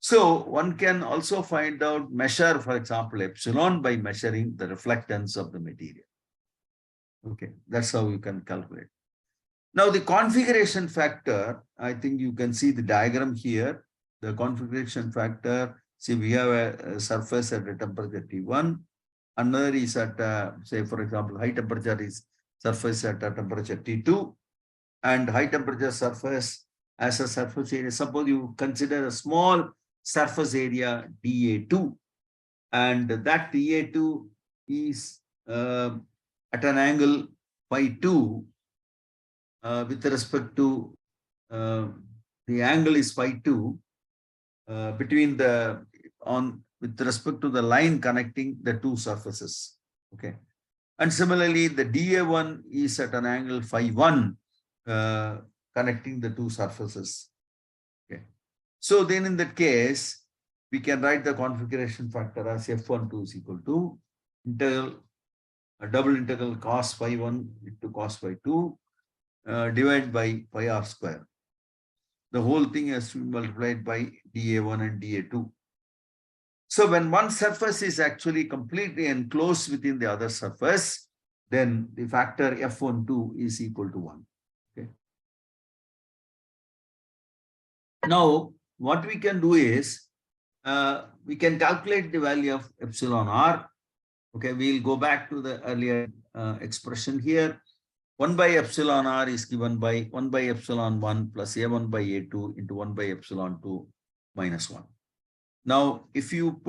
So one can also find out, measure, for example, epsilon by measuring the reflectance of the material. Okay, that's how you can calculate. Now the configuration factor, I think you can see the diagram here. The configuration factor, see we have a surface at a temperature T1. Another is at, say for example, high temperature is surface at a temperature T2. And high temperature surface as a surface area. Suppose you consider a small surface area dA2, and that dA2 is at an angle phi 2 with respect to the angle is phi 2 between the with respect to the line connecting the two surfaces. Okay, and similarly the dA1 is at an angle phi 1 connecting the two surfaces. Okay, so then in that case we can write the configuration factor as F12 is equal to double integral cos phi 1 into cos phi 2 divided by pi r square. The whole thing has to be multiplied by dA1 and dA2. So when one surface is actually completely enclosed within the other surface, then the factor F12 is equal to 1. Okay. Now, what we can do is, we can calculate the value of epsilon r. Okay, we'll go back to the earlier expression here. 1 by epsilon r is given by 1 by epsilon 1 plus a1 by a2 into 1 by epsilon 2 minus 1. Now, if you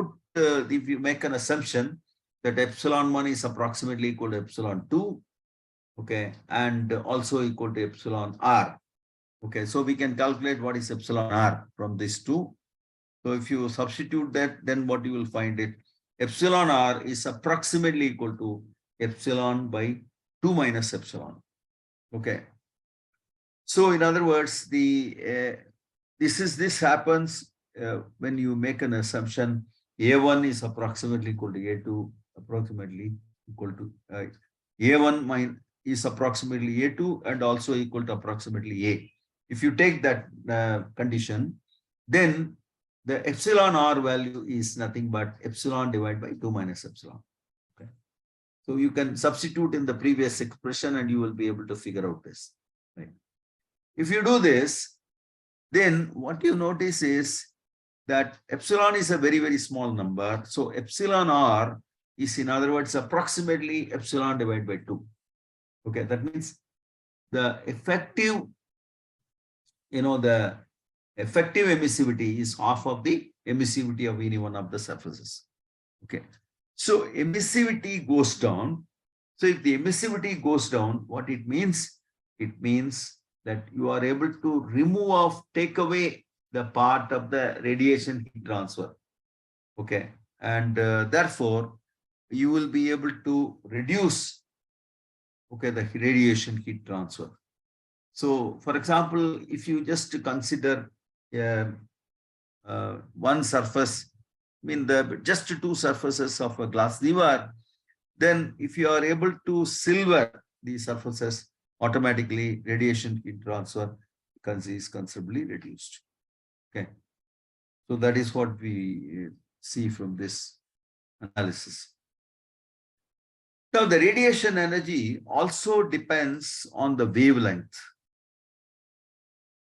make an assumption that epsilon 1 is approximately equal to epsilon 2, okay, and also equal to epsilon r. Okay, so we can calculate what is epsilon r from these two. So if you substitute that, then what you will find it, epsilon r is approximately equal to epsilon by 2 minus epsilon. Okay. So in other words, this happens when you make an assumption A1 is approximately equal to A2, approximately equal to A1 is approximately A2 and also equal to approximately A. If you take that condition, then the epsilon r value is nothing but epsilon divided by 2 minus epsilon. Okay. So you can substitute in the previous expression and you will be able to figure out this. Right. If you do this, then what you notice is that epsilon is a very, very small number. So epsilon r is, in other words, approximately epsilon divided by 2. Okay, that means the effective, the effective emissivity is half of the emissivity of any one of the surfaces. Okay, so emissivity goes down. So if the emissivity goes down, what it means? It means that you are able to take away the part of the radiation heat transfer. Okay, and therefore you will be able to reduce, okay, the radiation heat transfer. So for example, if you just consider one surface, just two surfaces of a glass Dewar, then if you are able to silver these surfaces, automatically radiation heat transfer is considerably reduced. Okay, so that is what we see from this analysis. Now the radiation energy also depends on the wavelength.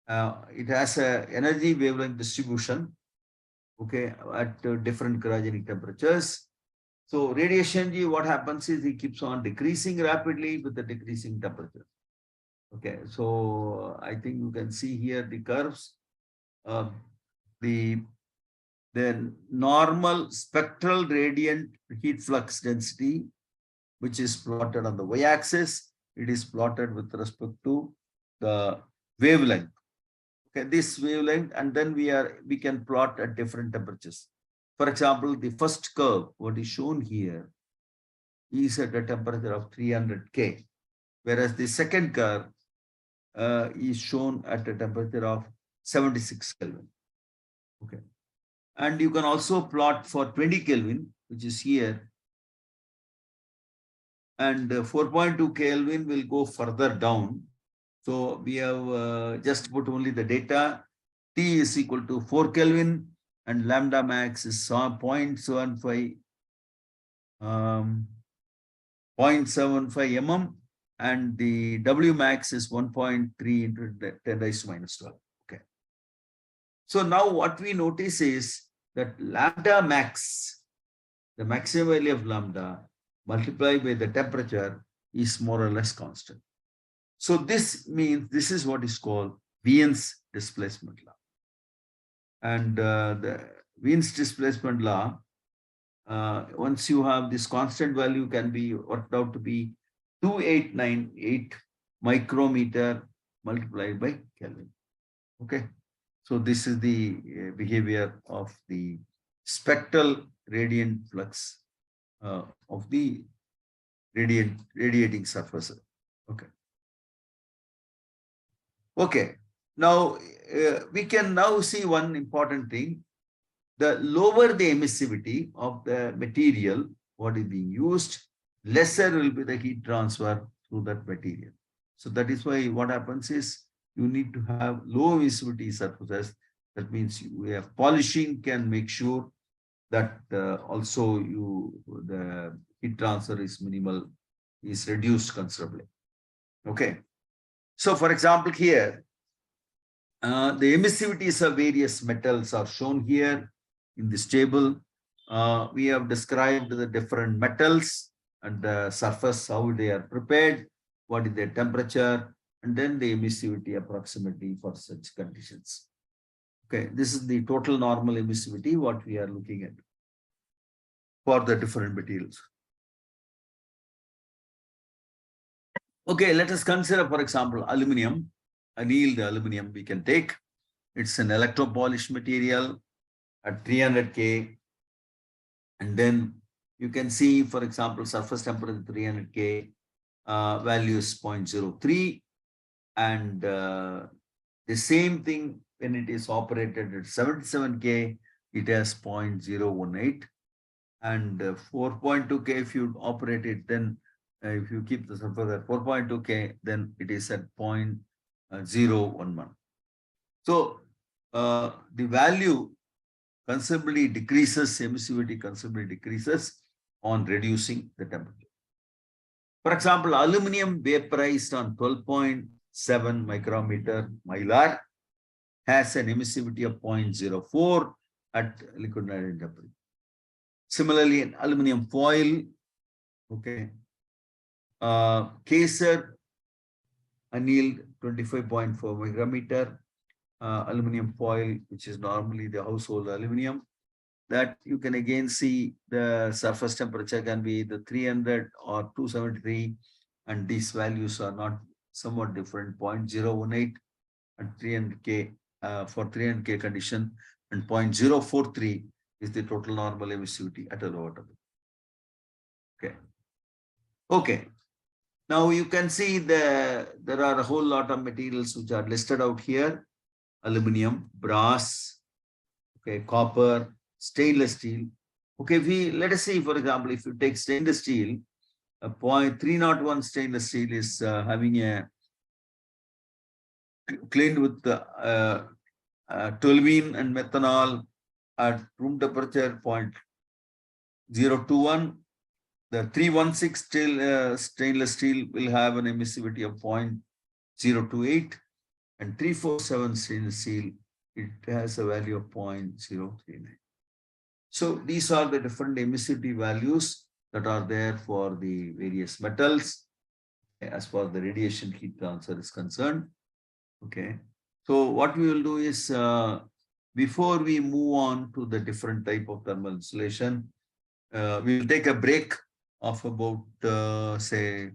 it has a energy wavelength distribution, okay, at different cryogenic temperatures. So radiation G, what happens is it keeps on decreasing rapidly with the decreasing temperature. Okay, so I think you can see here the curves. Uh, the normal spectral radiant heat flux density, which is plotted on the y-axis, it is plotted with respect to the wavelength. Okay, this wavelength, and then we can plot at different temperatures. For example, the first curve, what is shown here, is at a temperature of 300 K, whereas the second curve is shown at a temperature of 76 Kelvin. Okay. And you can also plot for 20 Kelvin, which is here. And 4.2 Kelvin will go further down. So we have just put only the data. T is equal to 4 Kelvin and lambda max is 0.75 mm, and the W max is 1.3 into 10 raised to minus 12. Okay. So now what we notice is that lambda max, the maximum value of lambda multiplied by the temperature is more or less constant. So this means this is what is called Wien's displacement law. And the Wien's displacement law, once you have this constant value, can be worked out to be 2898 micrometer multiplied by Kelvin. Okay. So this is the behavior of the spectral radiant flux of the radiating surface. Okay. Okay. Now we can now see one important thing. The lower the emissivity of the material, what is being used, lesser will be the heat transfer through that material. So that is why what happens is you need to have low emissivity surfaces. That means we have polishing can make sure that also the heat transfer is minimal, is reduced considerably. Okay. So for example, here, the emissivities of various metals are shown here in this table. We have described the different metals and the surface, how they are prepared, what is their temperature, and then the emissivity approximately for such conditions. Okay, this is the total normal emissivity, what we are looking at for the different materials. Okay, let us consider, for example, aluminum. Annealed aluminum we can take. It's an electropolished material at 300 K. And then you can see, for example, surface temperature 300 K, value is 0.03. And the same thing when it is operated at 77 K, it has 0.018. And 4.2 K, if you operate it, then if you keep the surface at 4.2 K, then it is at 0.011. So the value considerably decreases, emissivity considerably decreases on reducing the temperature. For example, aluminum vaporized on 12.7 micrometer mylar has an emissivity of 0.04 at liquid nitrogen temperature. Similarly, in aluminum foil, okay, Kaiser annealed 25.4 micrometer, aluminum foil, which is normally the household aluminum, that you can again see the surface temperature can be the 300 or 273, and these values are not somewhat different, 0.018 at 300 K for 300 K condition, and 0.043 is the total normal emissivity at a lower temperature. Okay. Okay. Now you can see there are a whole lot of materials which are listed out here: aluminum, brass, okay, copper, stainless steel. Okay, let us see, for example, if you take stainless steel, a 0.301 stainless steel is having a cleaned with toluene and methanol at room temperature 0.021. The 316 stainless steel will have an emissivity of 0.028. and 347 stainless steel, it has a value of 0.039. So these are the different emissivity values that are there for the various metals as far as the radiation heat transfer is concerned. Okay. So what we will do is, before we move on to the different type of thermal insulation, we will take a break of about, say,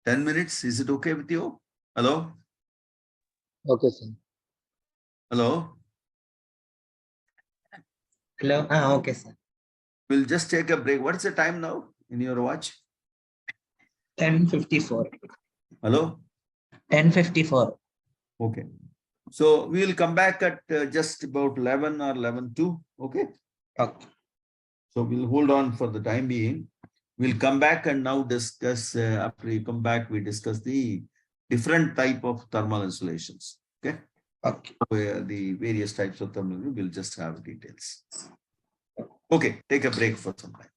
10 minutes. Is it okay with you? Hello? Okay, sir. Hello? Hello. Okay, sir. We'll just take a break. What's the time now in your watch? 10:54. Hello? 10:54. Okay. So we will come back at just about 11 or 11:02. Okay. Okay. So we'll hold on for the time being. We'll come back and now discuss, after we come back, we discuss the different type of thermal insulations. Okay. Okay. Where the various types of thermal, we'll just have details. Okay. Take a break for some time.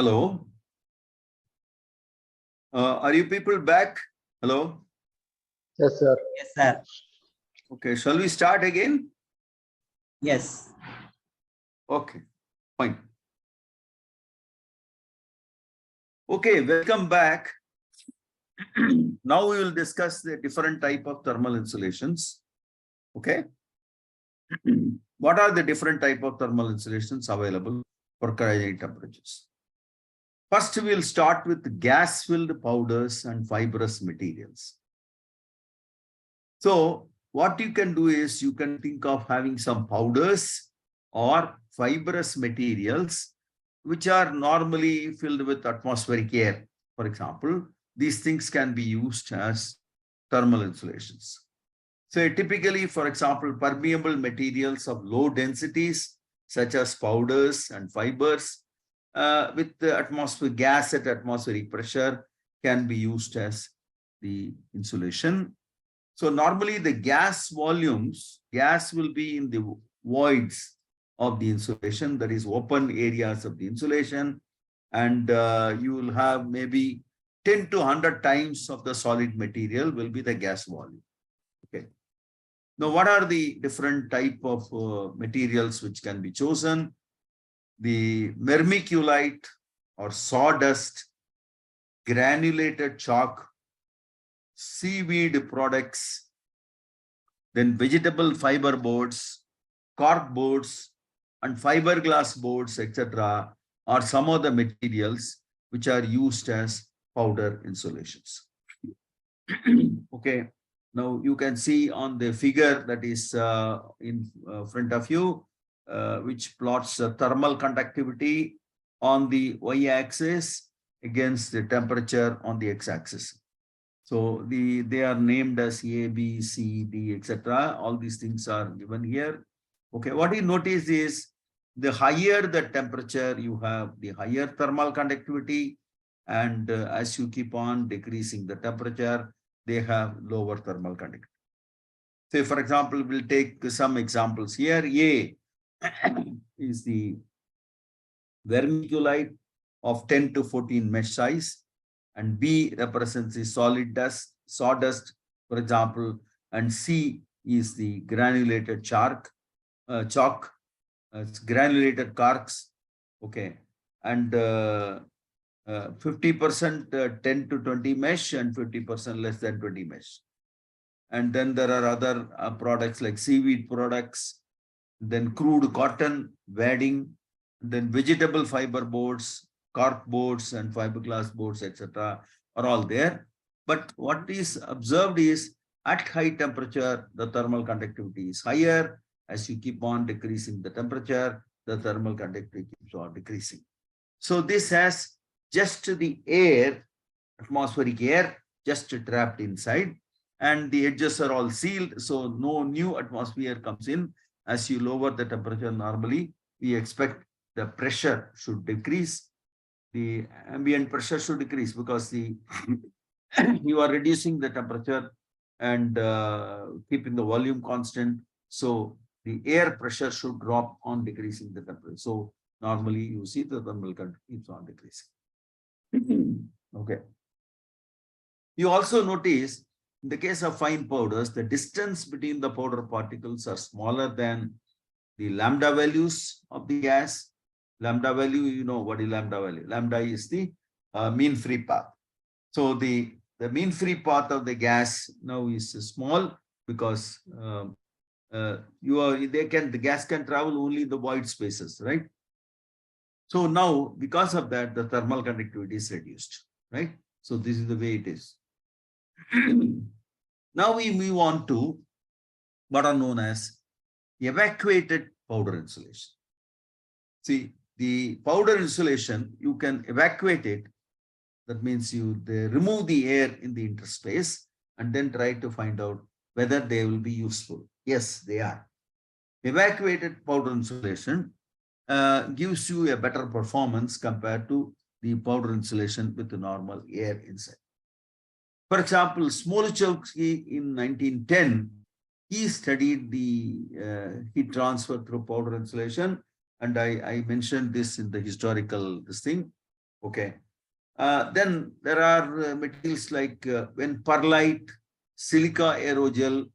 Hello. Are you people back? Hello. Yes, sir. Yes, sir. Okay, shall we start again? Yes. Okay, fine. Okay, welcome back. Now we will discuss the different type of thermal insulations. Okay. What are the different type of thermal insulations available for cryogenic temperatures? First, we will start with gas-filled powders and fibrous materials. So what you can do is you can think of having some powders or fibrous materials which are normally filled with atmospheric air. For example, these things can be used as thermal insulations. So typically, for example, permeable materials of low densities such as powders and fibers with the atmosphere gas at atmospheric pressure can be used as the insulation. So normally the gas volumes, gas will be in the voids of the insulation, that is open areas of the insulation, and you will have maybe 10 to 100 times of the solid material will be the gas volume. Okay. Now, what are the different type of materials which can be chosen? The vermiculite or sawdust, granulated chalk, seaweed products, then vegetable fiber boards, cork boards, and fiberglass boards, etc., are some of the materials which are used as powder insulations. Okay. Now you can see on the figure that is in front of you, which plots the thermal conductivity on the y-axis against the temperature on the x-axis. So they are named as A, B, C, D, etc. All these things are given here. Okay, what you notice is the higher the temperature you have, the higher thermal conductivity, and as you keep on decreasing the temperature, they have lower thermal conductivity. Say, for example, we'll take some examples here. A is the vermiculite of 10 to 14 mesh size, and B represents the solid dust, sawdust, for example, and C is the granulated chalk, it's granulated corks, okay, and 50% 10 to 20 mesh and 50% less than 20 mesh. And then there are other products like seaweed products, then crude cotton, wadding, then vegetable fiber boards, cork boards and fiberglass boards, etc. are all there. But what is observed is at high temperature, the thermal conductivity is higher. As you keep on decreasing the temperature, the thermal conductivity keeps on decreasing. So this has just the air, atmospheric air, just trapped inside, and the edges are all sealed, so no new atmosphere comes in. As you lower the temperature, normally we expect the pressure should decrease, the ambient pressure should decrease, because the you are reducing the temperature and keeping the volume constant, so the air pressure should drop on decreasing the temperature. So normally you see the thermal conductivity keeps on decreasing. Okay. You also notice in the case of fine powders, the distance between the powder particles are smaller than the lambda values of the gas. Lambda value, you know what is lambda value? Lambda is the mean free path. So the mean free path of the gas now is small, because the gas can travel only in the void spaces, right? So now, because of that, the thermal conductivity is reduced, right? So this is the way it is. Now we move on to what are known as evacuated powder insulation. See, the powder insulation, you can evacuate it. That means they remove the air in the interspace and then try to find out whether they will be useful. Yes, they are. Evacuated powder insulation gives you a better performance compared to the powder insulation with the normal air inside. For example, Smoluchowski in 1910, he studied the heat transfer through powder insulation, and I mentioned this in the historical thing. Okay. Then there are materials like when perlite, silica aerogel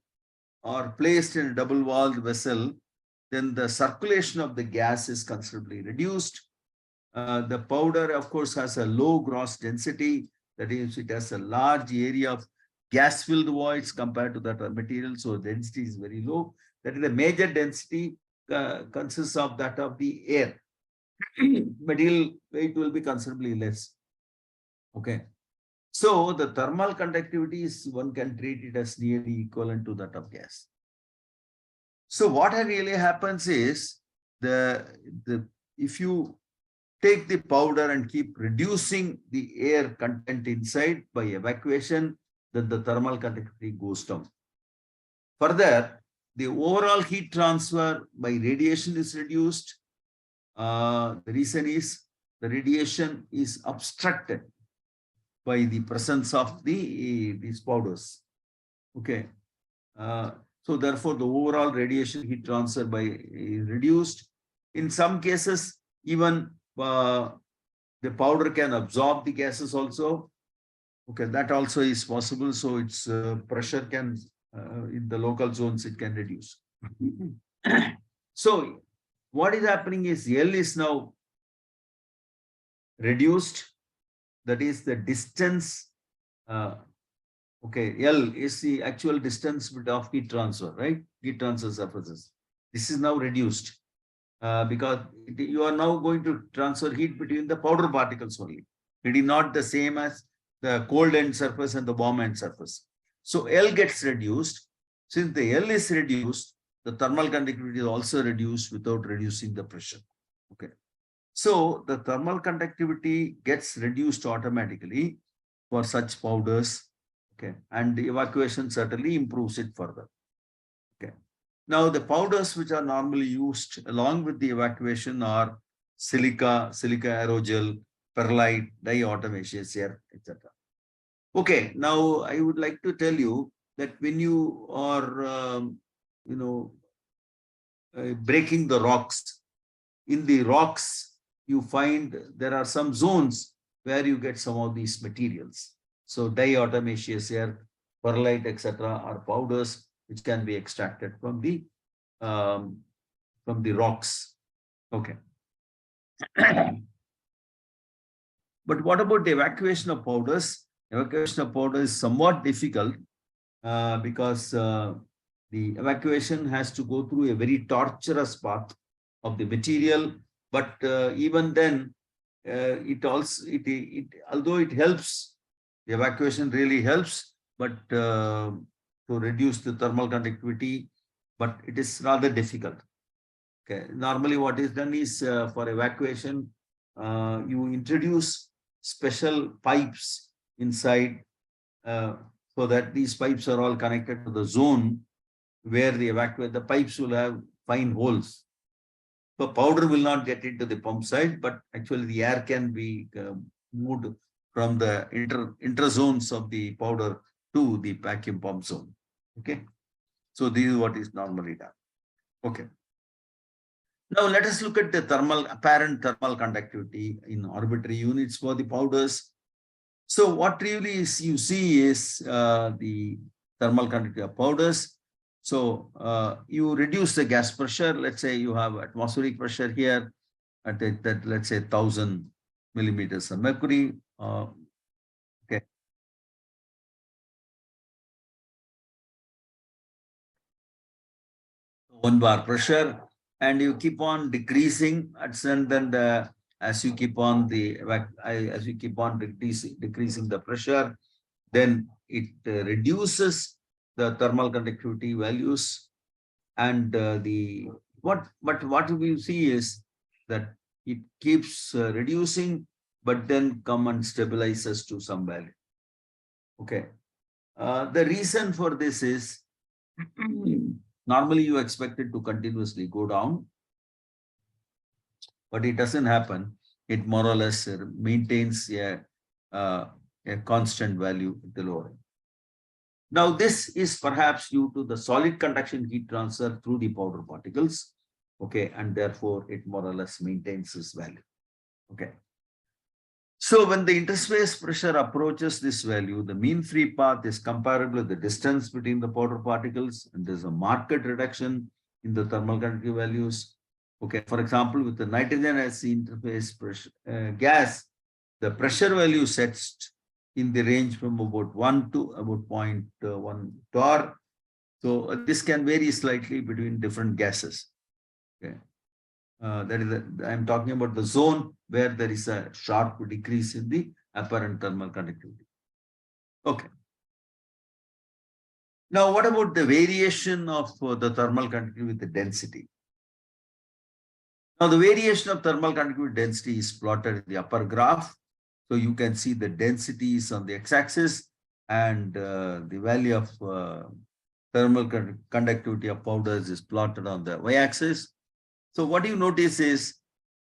are placed in a double-walled vessel, then the circulation of the gas is considerably reduced. The powder, of course, has a low gross density. That is, it has a large area of gas-filled voids compared to that material, so density is very low. That is, the major density consists of that of the air. Material weight will be considerably less. Okay. So the thermal conductivity is, one can treat it as nearly equivalent to that of gas. So what really happens is if you take the powder and keep reducing the air content inside by evacuation, then the thermal conductivity goes down. Further, the overall heat transfer by radiation is reduced. The reason is the radiation is obstructed by the presence of these powders. Okay. So therefore, the overall radiation heat transfer by reduced. In some cases, even the powder can absorb the gases also. Okay, that also is possible. So its pressure can, in the local zones, it can reduce. So what is happening is L is now reduced. That is the distance. Okay, L is the actual distance of heat transfer, right? Heat transfer surfaces. This is now reduced because you are now going to transfer heat between the powder particles only. It is not the same as the cold end surface and the warm end surface. So L gets reduced. Since the L is reduced, the thermal conductivity is also reduced without reducing the pressure. Okay. So the thermal conductivity gets reduced automatically for such powders. Okay. And the evacuation certainly improves it further. Okay. Now the powders which are normally used along with the evacuation are silica aerogel, perlite, diatomaceous air, etc. Okay. Now I would like to tell you that when you are, breaking the rocks, in the rocks, you find there are some zones where you get some of these materials. So diatomaceous air, perlite, etc. are powders which can be extracted from the rocks. Okay. But what about the evacuation of powders? Evacuation of powder is somewhat difficult because the evacuation has to go through a very torturous path of the material. But even then, although it helps, the evacuation really helps, but to reduce the thermal conductivity, but it is rather difficult. Okay. Normally, what is done is for evacuation, you introduce special pipes inside so that these pipes are all connected to the zone where the pipes will have fine holes. So powder will not get into the pump side, but actually the air can be moved from the interzones of the powder to the vacuum pump zone. Okay. So this is what is normally done. Okay. Now let us look at the apparent thermal conductivity in arbitrary units for the powders. So what really is you see is the thermal conductivity of powders. So you reduce the gas pressure. Let's say you have atmospheric pressure here at that let's say 1000 millimeters of mercury. Okay. 1 bar pressure, and you keep on decreasing, and then as you keep on decreasing the pressure, then it reduces the thermal conductivity values, and what we see is that it keeps reducing, but then come and stabilizes to some value. Okay. The reason for this is normally you expect it to continuously go down, but it doesn't happen. It more or less maintains a constant value at the lower end. Now, this is perhaps due to the solid conduction heat transfer through the powder particles. Okay, and therefore it more or less maintains this value. Okay. So when the interface pressure approaches this value, the mean free path is comparable to the distance between the powder particles, and there's a marked reduction in the thermal conductivity values. Okay, for example, with the nitrogen as the interface pressure, gas, the pressure value sets in the range from about 1 to about 0.1 torr. So this can vary slightly between different gases. Okay. That is, I'm talking about the zone where there is a sharp decrease in the apparent thermal conductivity. Okay. Now, what about the variation of the thermal conductivity with the density? Now, the variation of thermal conductivity density is plotted in the upper graph. So you can see the density is on the x-axis and the value of thermal conductivity of powders is plotted on the y-axis. So what you notice is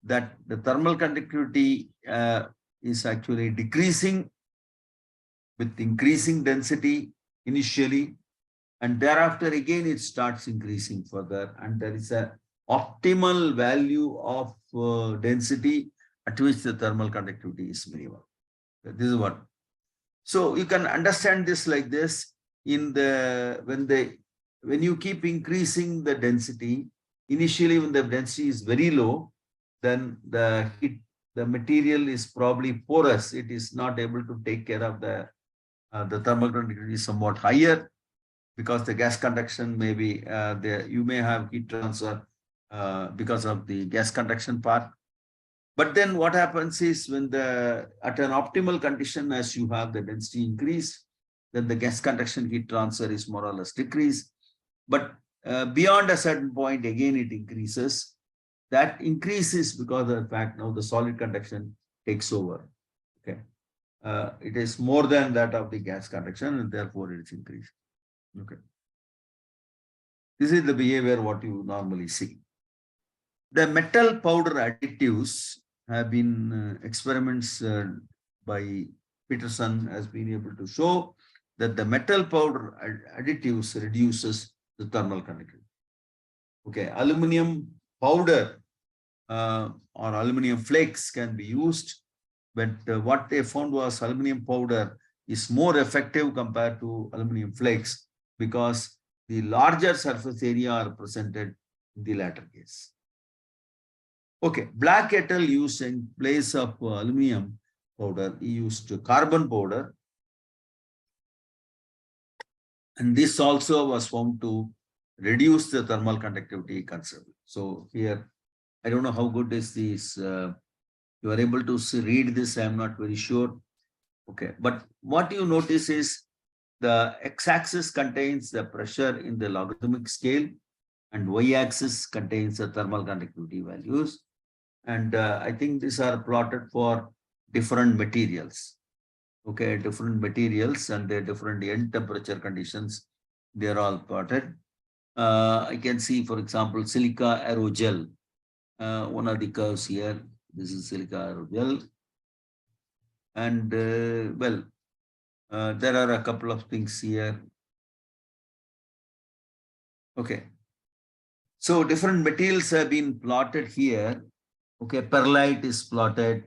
that the thermal conductivity is actually decreasing with increasing density initially, and thereafter again it starts increasing further, and there is a optimal value of density at which the thermal conductivity is minimal. This is what. So you can understand this like this. In the when you keep increasing the density, initially when the density is very low, then the material is probably porous. It is not able to take care of the thermal conductivity is somewhat higher, because the gas conduction may be there. You may have heat transfer because of the gas conduction part. But then what happens is when at an optimal condition, as you have the density increase, then the gas conduction heat transfer is more or less decreased. But beyond a certain point, again, it increases. That increases because of the fact now the solid conduction takes over. Okay. It is more than that of the gas conduction, and therefore it is increased. Okay. This is the behavior what you normally see. The metal powder additives have been experiments by Peterson has been able to show that the metal powder additives reduces the thermal conductivity. Okay, aluminum powder or aluminum flakes can be used, but what they found was aluminum powder is more effective compared to aluminum flakes because the larger surface area are presented in the latter case. Okay, Black et al. Used in place of aluminum powder, he used carbon powder. And this also was found to reduce the thermal conductivity considerably. So here, I don't know how good is this. You are able to read this, I'm not very sure. Okay, but what you notice is the x-axis contains the pressure in the logarithmic scale and y-axis contains the thermal conductivity values. And I think these are plotted for different materials. Okay, different materials and their different end temperature conditions, they're all plotted. I can see, for example, silica aerogel. One of the curves here, this is silica aerogel. And well, there are a couple of things here. Okay. So different materials have been plotted here. Okay, perlite is plotted.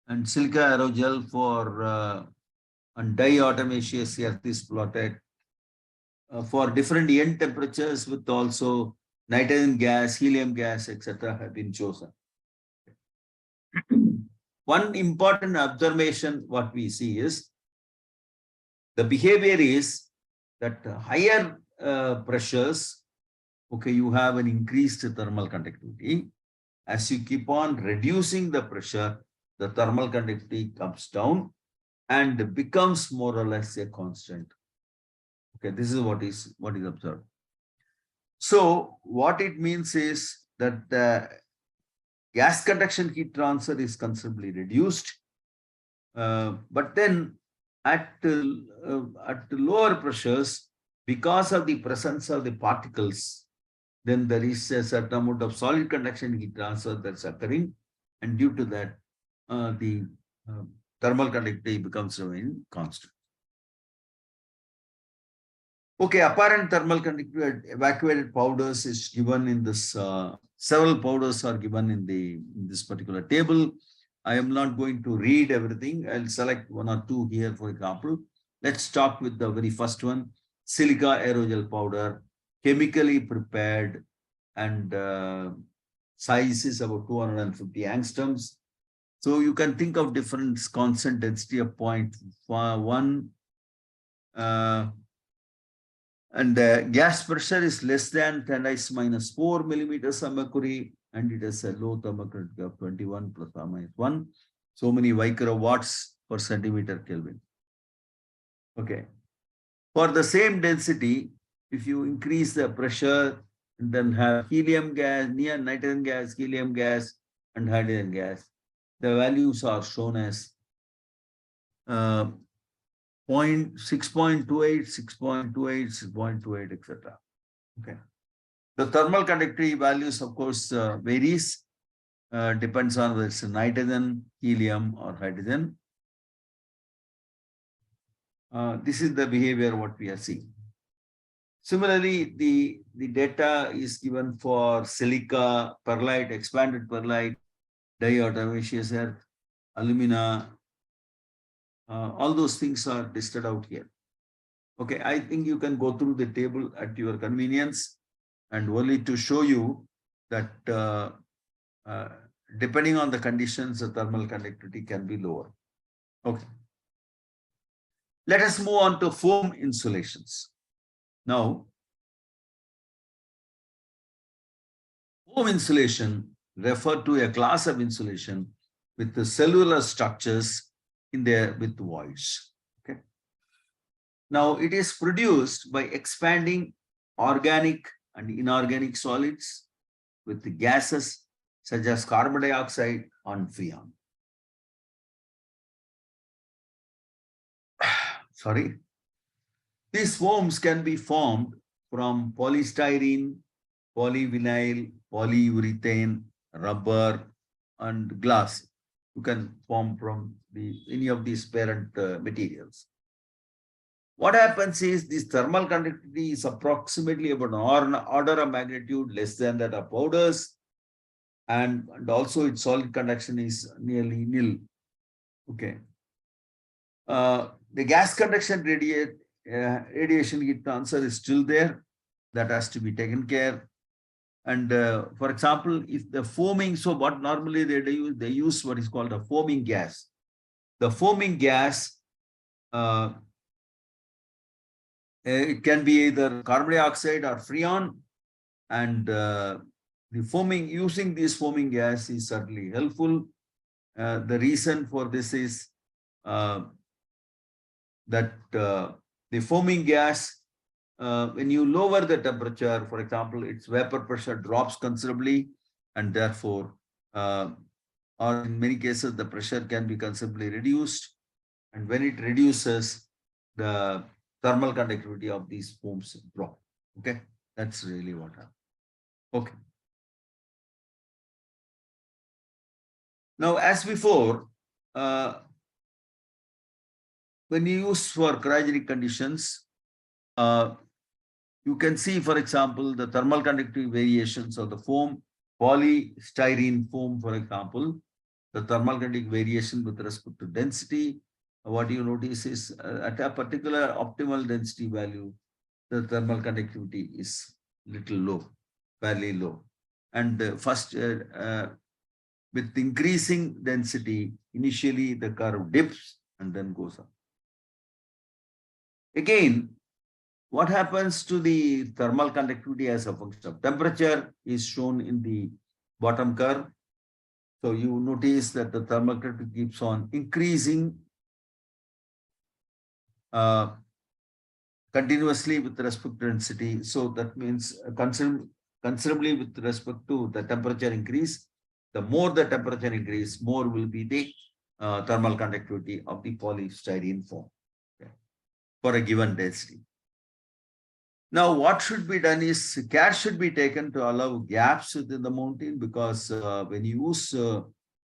And silica aerogel for and diatomaceous earth is plotted for different end temperatures with also nitrogen gas, helium gas, etc. have been chosen. One important observation what we see is the behavior is that higher pressures, okay, you have an increased thermal conductivity. As you keep on reducing the pressure, the thermal conductivity comes down and becomes more or less a constant. Okay, this is what is observed. So what it means is that the gas conduction heat transfer is considerably reduced, but then at lower pressures, because of the presence of the particles, then there is a certain amount of solid conduction heat transfer that's occurring, and due to that, the thermal conductivity becomes remaining constant. Okay, apparent thermal conductivity evacuated powders is given in this, several powders are given in this particular table. I am not going to read everything. I'll select one or two here, for example. Let's start with the very first one, silica aerogel powder, chemically prepared, and size is about 250 angstroms. So you can think of different constant density of 0.1, and the gas pressure is less than 10⁻⁻⁴ millimeters of mercury, and it has a low thermal conductivity of 21 plus or minus 1. So many microwatts per centimeter Kelvin. Okay. For the same density, if you increase the pressure and then have helium gas, near nitrogen gas, helium gas, and hydrogen gas, the values are shown as 6.28, 6.28, 6.28, etc. Okay. The thermal conductivity values, of course, varies, depends on whether it's nitrogen, helium, or hydrogen. This is the behavior what we are seeing. Similarly, the data is given for silica, perlite, expanded perlite, diatomaceous earth, alumina. All those things are listed out here. Okay, I think you can go through the table at your convenience, and only to show you that depending on the conditions, the thermal conductivity can be lower. Okay. Let us move on to foam insulations. Now, foam insulation refer to a class of insulation with the cellular structures in there with voids. Okay. Now, it is produced by expanding organic and inorganic solids with the gases such as carbon dioxide and freon. Sorry. These foams can be formed from polystyrene, polyvinyl, polyurethane, rubber, and glass. You can form from any of these parent materials. What happens is this thermal conductivity is approximately about an order of magnitude less than that of powders, and also its solid conduction is nearly nil. Okay. The gas conduction radiation heat transfer is still there. That has to be taken care. And for example, if the foaming, so what normally they use what is called a foaming gas. The foaming gas, it can be either carbon dioxide or freon, and the foaming, using this foaming gas is certainly helpful. The reason for this is that the foaming gas, when you lower the temperature, for example, its vapor pressure drops considerably, and therefore, or in many cases, the pressure can be considerably reduced. And when it reduces, the thermal conductivity of these foams drop. Okay, that's really what happens. Okay. Now, as before, when you use for cryogenic conditions, you can see, for example, the thermal conductivity variations of the foam, polystyrene foam, for example, the thermal conductivity variation with respect to density. What you notice is at a particular optimal density value, the thermal conductivity is little low, fairly low. And first, with increasing density, initially the curve dips and then goes up. Again, what happens to the thermal conductivity as a function of temperature is shown in the bottom curve. So you notice that the thermal conductivity keeps on increasing continuously with respect to density. So that means considerably with respect to the temperature increase. The more the temperature increase, more will be the thermal conductivity of the polystyrene foam, okay, for a given density. Now, what should be done is care should be taken to allow gaps within the mountain, because when you use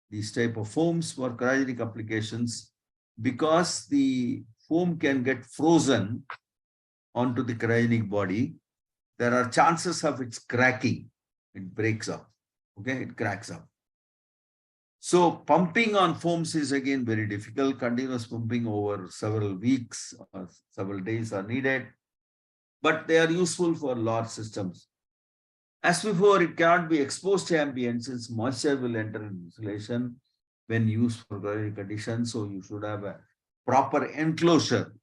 these type of foams for cryogenic applications, because the foam can get frozen, onto the cryogenic body, there are chances of its cracking. It breaks up. Okay, it cracks up. So pumping on foams is again very difficult. Continuous pumping over several weeks or several days are needed, but they are useful for large systems. As before, it cannot be exposed to ambient since moisture will enter insulation when used for cryogenic conditions. So you should have a proper enclosure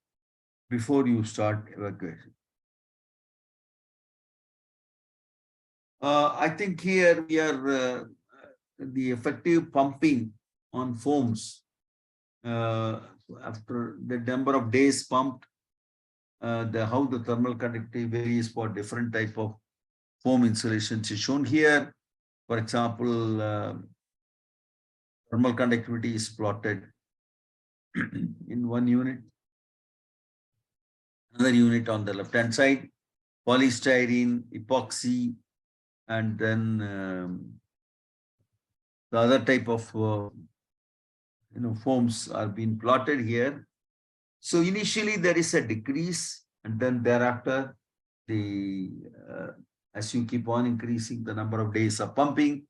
before you start evacuation. I think here we are the effective pumping on foams after the number of days pumped, how the thermal conductivity varies for different type of foam insulations is shown here. For example, thermal conductivity is plotted in one unit. Another unit on the left-hand side, polystyrene, epoxy, and then the other type of foams are being plotted here. So initially there is a decrease, and then thereafter, as you keep on increasing the number of days of pumping,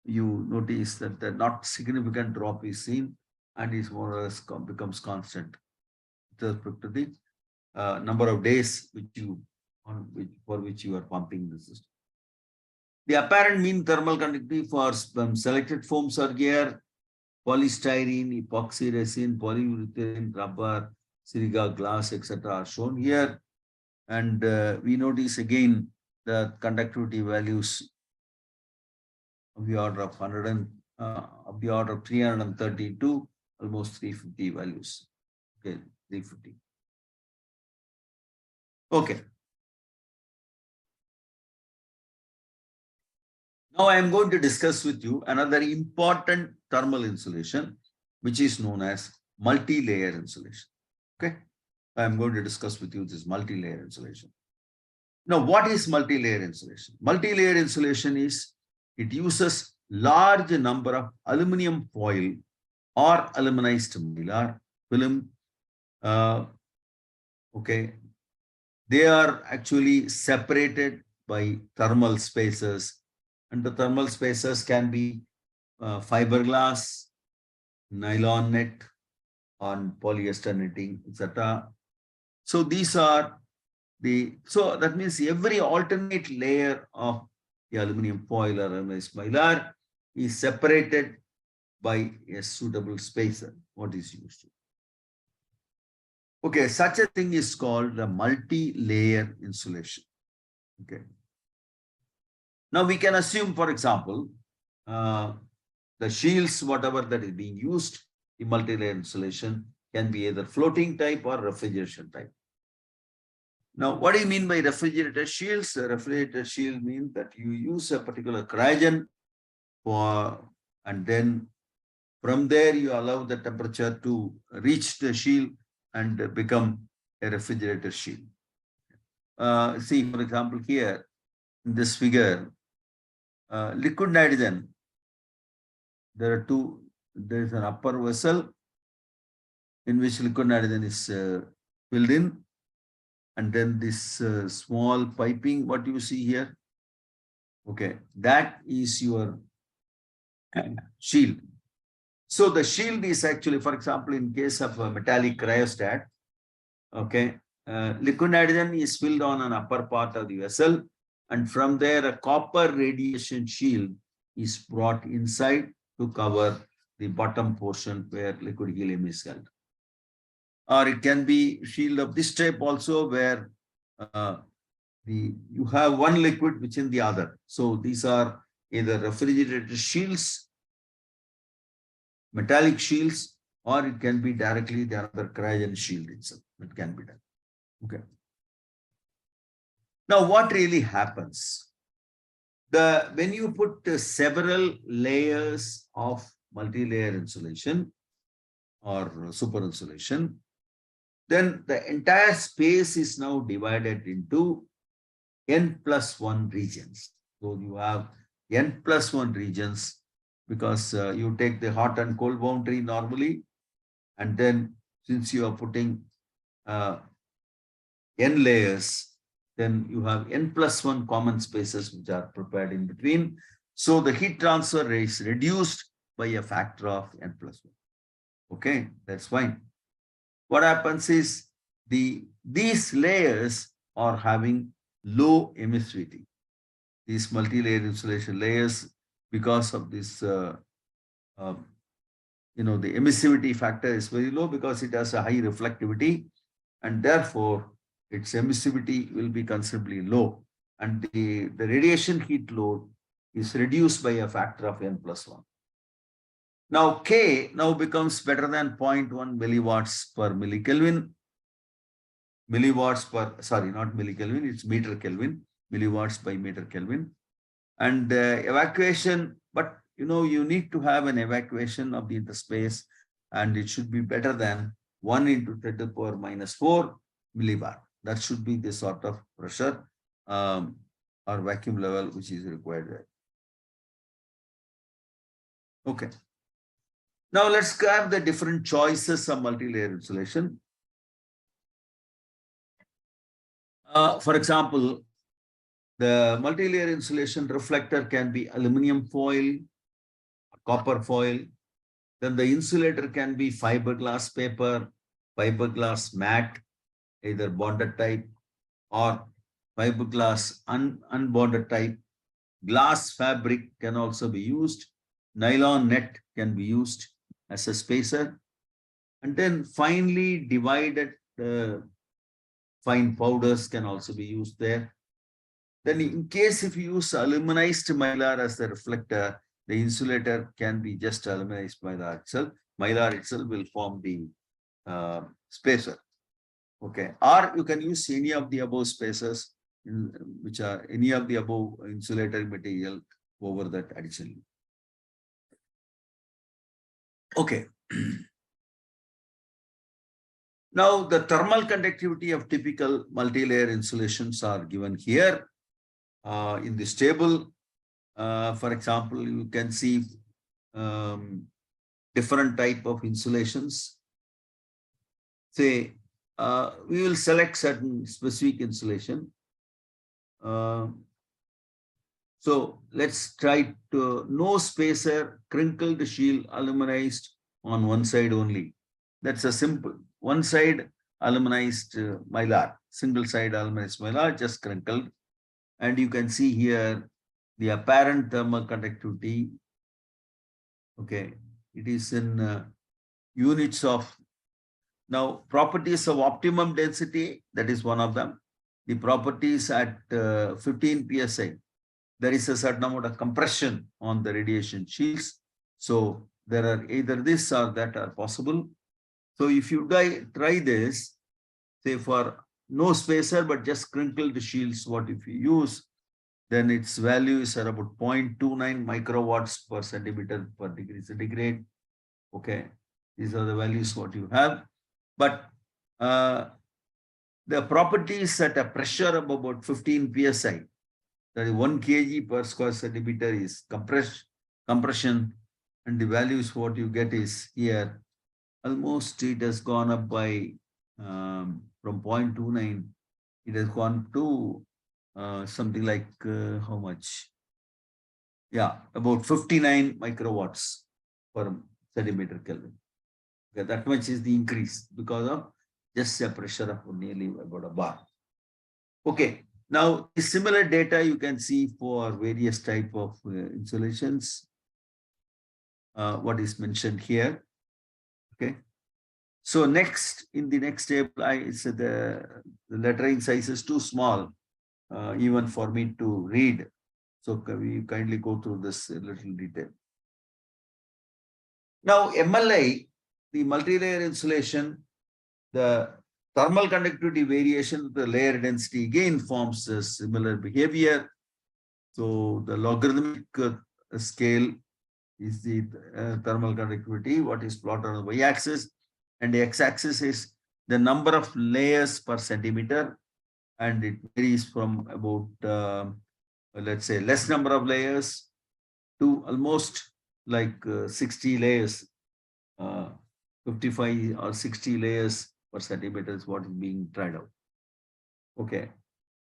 you notice that the not significant drop is seen, and is more or less becomes constant with respect to the number of days for which you are pumping the system. The apparent mean thermal conductivity for selected foams are here: polystyrene, epoxy resin, polyurethane, rubber, silica, glass, etc. are shown here. And we notice again the conductivity values of the order of 330 to almost 350 values. Okay, 350. Okay. Now I am going to discuss with you another important thermal insulation, which is known as multi-layer insulation. Okay. I am going to discuss with you this multi-layer insulation. Now, what is multi-layer insulation? Multi-layer insulation is, it uses large number of aluminum foil or aluminized mylar film. Okay. They are actually separated by thermal spaces, and the thermal spaces can be fiberglass, nylon net, on polyester netting, etc. So these are so that means every alternate layer of the aluminum foil or aluminized mylar is separated by a suitable spacer, what is used. Okay, such a thing is called the multi-layer insulation. Okay. Now we can assume, for example, the shields, whatever that is being used, the multi-layer insulation can be either floating type or refrigeration type. Now, what do you mean by refrigerator shields? A refrigerator shield means that you use a particular cryogen and then from there you allow the temperature to reach the shield and become a refrigerator shield. See, for example, here in this figure, liquid nitrogen, there is an upper vessel in which liquid nitrogen is filled in, and then this small piping, what you see here, okay, that is your shield. So the shield is actually, for example, in case of a metallic cryostat, okay, liquid nitrogen is filled on an upper part of the vessel, and from there a copper radiation shield is brought inside to cover the bottom portion where liquid helium is held. Or it can be shield of this type also, where you have one liquid within the other. So these are either refrigerator shields, metallic shields, or it can be directly the other cryogen shield itself. It can be done. Okay. Now, what really happens? When you put several layers of multi-layer insulation or super insulation, then the entire space is now divided into n+1 regions. So you have n+1 regions because you take the hot and cold boundary normally, and then since you are putting n layers, then you have n+1 common spaces which are prepared in between. So the heat transfer is reduced by a factor of n+1. Okay, that's fine. What happens is these layers are having low emissivity. These multi-layer insulation layers, because of this, the emissivity factor is very low because it has a high reflectivity, and therefore its emissivity will be considerably low, and the radiation heat load is reduced by a factor of n+1. Now K now becomes better than 0.1 milliwatts per millikelvin. Milliwatts per, sorry, not millikelvin, it's meter Kelvin, milliwatts by meter Kelvin. And evacuation, but you need to have an evacuation of the interspace, and it should be better than 1 into 10 to the power -4 millibar. That should be the sort of pressure or vacuum level which is required there. Okay. Now let's grab the different choices of multi-layer insulation. For example, the multi-layer insulation reflector can be aluminum foil, copper foil. Then the insulator can be fiberglass paper, fiberglass mat, either bonded type or fiberglass unbonded type. Glass fabric can also be used. Nylon net can be used as a spacer. And then finely divided fine powders can also be used there. Then in case if you use aluminized mylar as the reflector, the insulator can be just aluminized mylar itself. Mylar itself will form the spacer. Okay. Or you can use any of the above spacers, which are any of the above insulator material over that additionally. Okay. Now the thermal conductivity of typical multi-layer insulations are given here in this table. For example, you can see different type of insulations. Say, we will select certain specific insulation. So let's try to no spacer, crinkled shield, aluminized on one side only. That's a simple one side aluminized mylar, single side aluminized mylar, just crinkled. And you can see here the apparent thermal conductivity. Okay, it is in units of. Now, properties of optimum density, that is one of them. The properties at 15 psi, there is a certain amount of compression on the radiation shields. So there are either this or that are possible. So if you try this, say for no spacer, but just crinkled shields, what if you use, then its values are about 0.29 microwatts per centimeter per degree centigrade. Okay, these are the values what you have. But the properties at a pressure of about 15 psi, that is 1 kg per square centimeter is compression, and the values what you get is here. Almost it has gone up by from 0.29, it has gone to something like how much? Yeah, about 59 microwatts per centimeter Kelvin. Okay, that much is the increase because of just a pressure of nearly about a bar. Okay, now similar data you can see for various type of insulations. What is mentioned here. Okay. So next, in the next table, I said the lettering size is too small, even for me to read. So can we kindly go through this in little detail. Now MLI, the multi-layer insulation, the thermal conductivity variation with the layer density again forms a similar behavior. So the logarithmic scale is the thermal conductivity, what is plotted on the y-axis, and the x-axis is the number of layers per centimeter, and it varies from about, let's say, less number of layers to almost like 60 layers, 55 or 60 layers per centimeter is what is being tried out. Okay.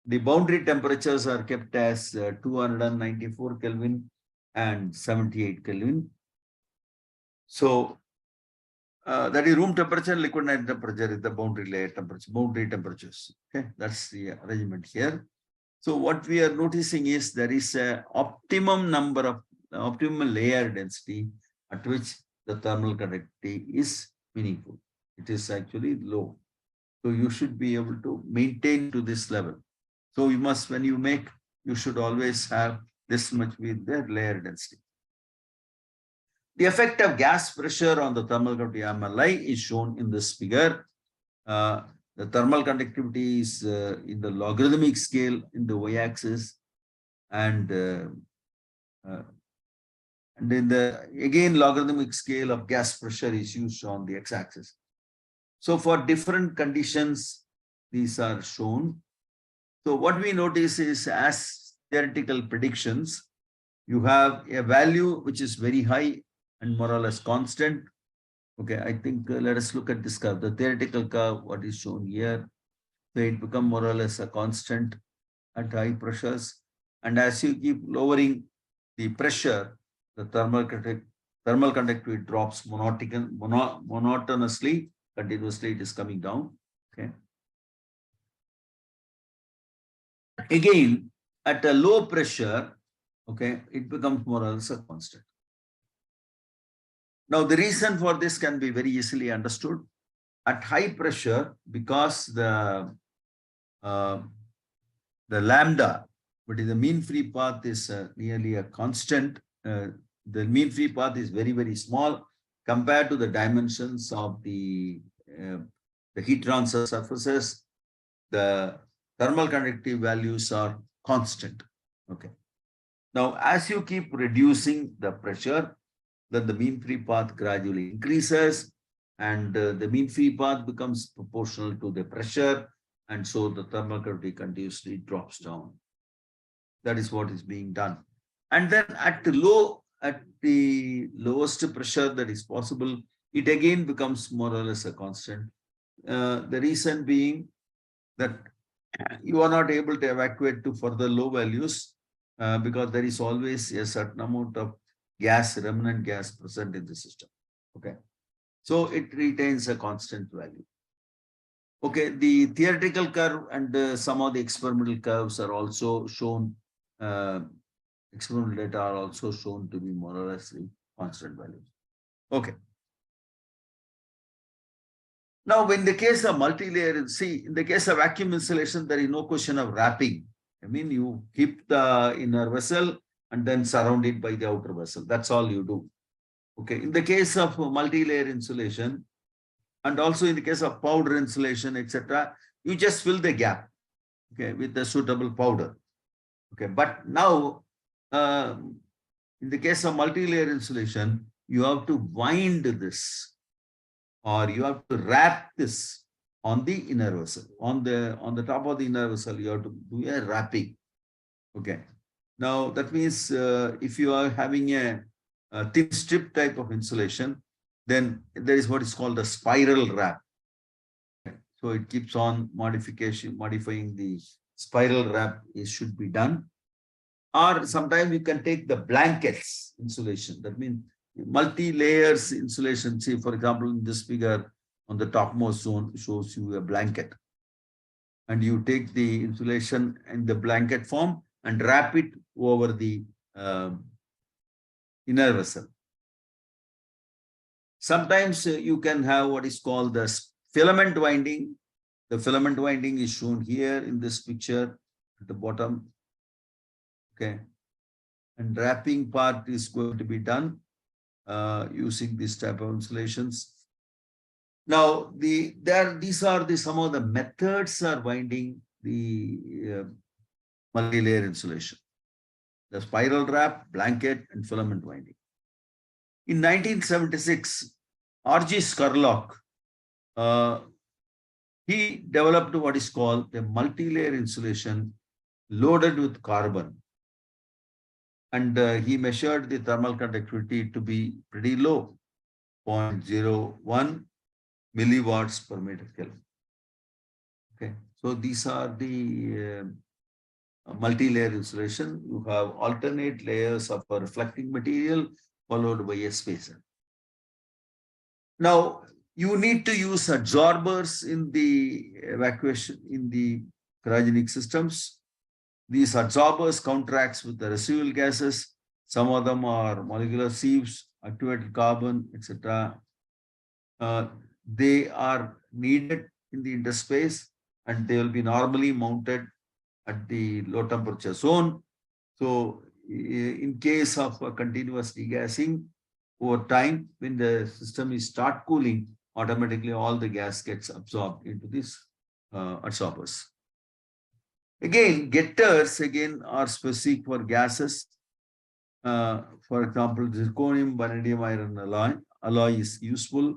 The boundary temperatures are kept as 294 Kelvin and 78 Kelvin. So that is room temperature, liquid nitrogen temperature is the boundary layer temperature, boundary temperatures. Okay, that's the arrangement here. So what we are noticing is there is a optimum number of optimal layer density at which the thermal conductivity is meaningful. It is actually low. So you should be able to maintain to this level. So you must, when you make, you should always have this much with the layer density. The effect of gas pressure on the thermal conductivity MLI is shown in this figure. The thermal conductivity is in the logarithmic scale in the y-axis, and in the again logarithmic scale of gas pressure is used on the x-axis. So for different conditions, these are shown. So what we notice is, as theoretical predictions, you have a value which is very high and more or less constant. Okay, I think let us look at this curve. The theoretical curve, what is shown here, so it becomes more or less a constant at high pressures. And as you keep lowering the pressure, the thermal conductivity drops monotonously, continuously it is coming down. Okay. Again, at a low pressure, okay, it becomes more or less a constant. Now, the reason for this can be very easily understood. At high pressure, because the lambda, but the mean free path is nearly a constant. The mean free path is very, very small compared to the dimensions of the heat transfer surfaces. The thermal conductivity values are constant. Okay. Now, as you keep reducing the pressure, then the mean free path gradually increases, and the mean free path becomes proportional to the pressure, and so the thermal conductivity continuously drops down. That is what is being done. And then at the lowest pressure that is possible, it again becomes more or less a constant. The reason being that you are not able to evacuate to further low values because there is always a certain amount of remnant gas present in the system. Okay. So it retains a constant value. Okay, the theoretical curve and some of the experimental curves are also shown. Experimental data are also shown to be more or less constant values. Okay. Now, in the case of multi-layer, see, in the case of vacuum insulation, there is no question of wrapping. I mean, you keep the inner vessel and then surround it by the outer vessel. That's all you do. Okay. In the case of multi-layer insulation, and also in the case of powder insulation, etc., you just fill the gap, okay, with the suitable powder. Okay. But now, in the case of multi-layer insulation, you have to wind this, or you have to wrap this on the inner vessel. On the top of the inner vessel, you have to do a wrapping. Okay. Now that means if you are having a thin strip type of insulation, then there is what is called a spiral wrap. Okay. So it keeps on modifying the spiral wrap should be done. Or sometimes you can take the blankets insulation. That means multi-layers insulation. See, for example, in this figure on the topmost zone shows you a blanket. And you take the insulation in the blanket form and wrap it over the inner vessel. Sometimes you can have what is called the filament winding. The filament winding is shown here in this picture at the bottom. Okay. And wrapping part is going to be done using this type of insulations. Now, these are some of the methods are winding the multi-layer insulation. The spiral wrap, blanket, and filament winding. In 1976, R.G. Skurlock, he developed what is called the multi-layer insulation loaded with carbon. And he measured the thermal conductivity to be pretty low, 0.01 milliwatts per meter Kelvin. Okay. So these are the multi-layer insulation. You have alternate layers of a reflecting material followed by a spacer. Now, you need to use absorbers in the evacuation in the cryogenic systems. These absorbers counteracts with the residual gases. Some of them are molecular sieves, activated carbon, etc. They are needed in the interspace and they will be normally mounted at the low temperature zone. So in case of a continuous degassing, over time, when the system is start cooling, automatically all the gas gets absorbed into these absorbers. Again, getters again are specific for gases. For example, zirconium, vanadium, iron alloy is useful.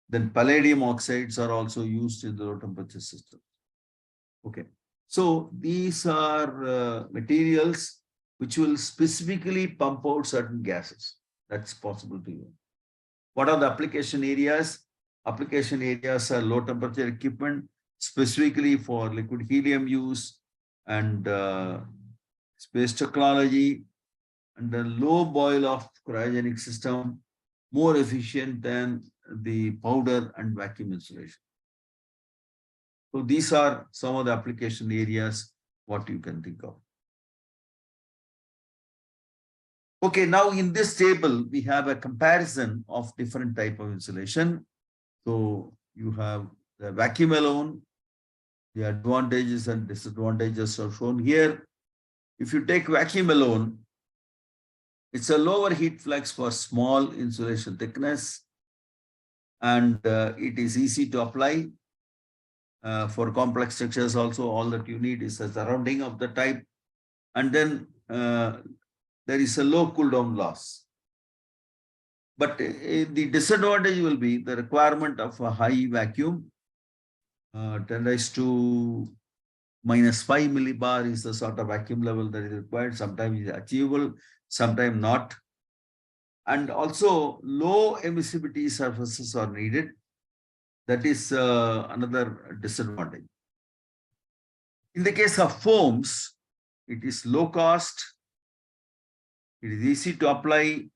Then palladium oxides are also used in the low temperature system. Okay. So these are materials which will specifically pump out certain gases. That's possible to you. What are the application areas? Application areas are low temperature equipment, specifically for liquid helium use and space technology, and the low boil of cryogenic system, more efficient than the powder and vacuum insulation. So these are some of the application areas what you can think of. Okay, now in this table, we have a comparison of different type of insulation. So you have the vacuum alone, the advantages and disadvantages are shown here. If you take vacuum alone, it's a lower heat flux for small insulation thickness, and it is easy to apply. For complex structures also, all that you need is a surrounding of the type, and then there is a low cool down loss. But the disadvantage will be the requirement of a high vacuum. 10 raised to -5 millibar is the sort of vacuum level that is required. Sometimes it's achievable, sometimes not. And also low emissivity surfaces are needed. That is another disadvantage. In the case of foams, it is low cost. It is easy to apply.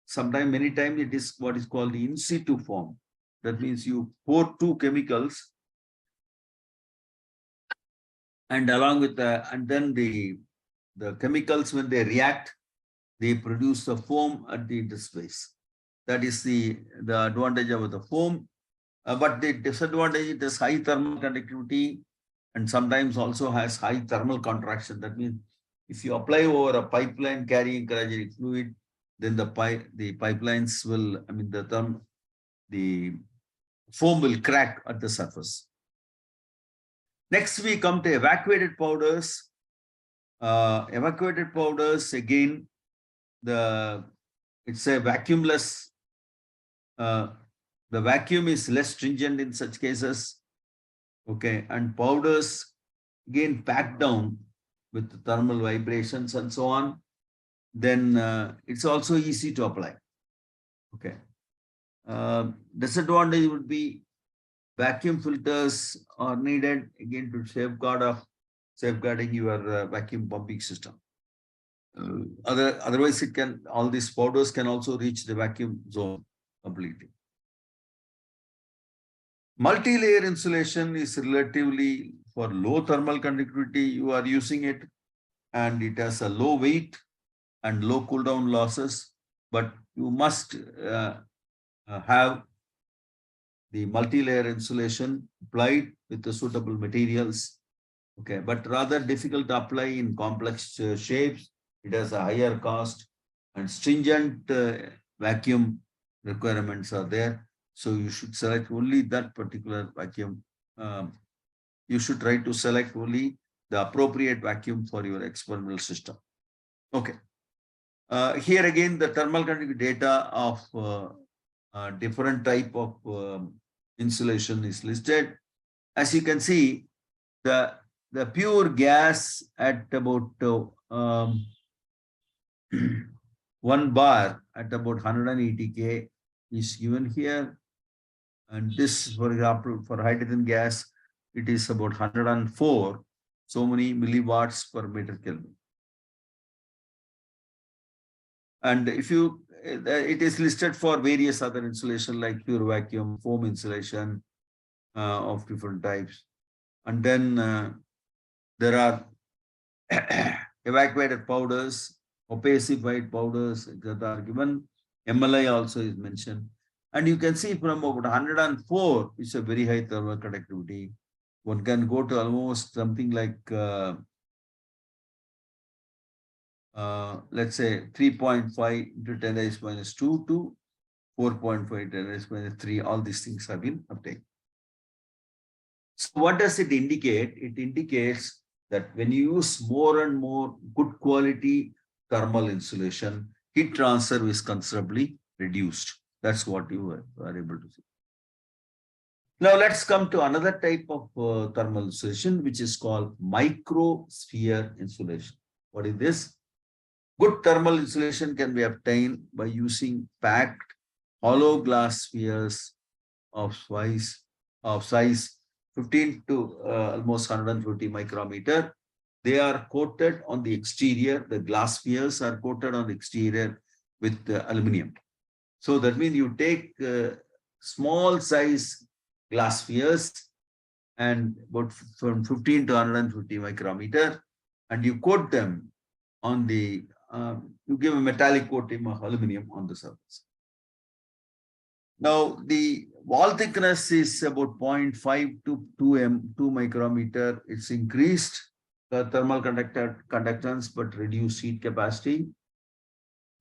Sometimes, many times, it is what is called the in situ foam. That means you pour two chemicals, and along with and then the chemicals, when they react, they produce the foam at the interface. That is the advantage of the foam. But the disadvantage, it has high thermal conductivity and sometimes also has high thermal contraction. That means if you apply over a pipeline carrying cryogenic fluid, then the pipelines will, the foam will crack at the surface. Next, we come to evacuated powders. Evacuated powders, again, it's a vacuumless. The vacuum is less stringent in such cases. Okay, and powders again packed down with thermal vibrations and so on. Then it's also easy to apply. Okay. Disadvantage would be vacuum filters are needed again to safeguarding your vacuum pumping system. Otherwise, all these powders can also reach the vacuum zone completely. Multi-layer insulation is relatively for low thermal conductivity. You are using it, and it has a low weight and low cool down losses, but you must have the multi-layer insulation applied with the suitable materials. Okay, but rather difficult to apply in complex shapes. It has a higher cost, and stringent vacuum requirements are there. So you should select only that particular vacuum. You should try to select only the appropriate vacuum for your experimental system. Okay. Here again, the thermal conductivity data of different type of insulation is listed. As you can see, the pure gas at about 1 bar at about 180 K is given here. And this, for example, for hydrogen gas, it is about 104, so many milliwatts per meter Kelvin. And if you, it is listed for various other insulation like pure vacuum, foam insulation of different types. And then there are evacuated powders, opacified powders that are given. MLI also is mentioned. And you can see from about 104, it's a very high thermal conductivity. One can go to almost something like, let's say 3.5 into 10 raised minus 2 to 4.5 10 raised minus 3. All these things have been obtained. So what does it indicate? It indicates that when you use more and more good quality thermal insulation, heat transfer is considerably reduced. That's what you are able to see. Now let's come to another type of thermal insulation, which is called microsphere insulation. What is this? Good thermal insulation can be obtained by using packed hollow glass spheres of size 15 to almost 150 micrometer. They are coated on the exterior. The glass spheres are coated on the exterior with aluminum. So that means you take small size glass spheres and about from 15 to 150 micrometer, and you coat them on the, you give a metallic coating of aluminum on the surface. Now, the wall thickness is about 0.5 to 2 micrometer. It's increased the thermal conductance, but reduced heat capacity.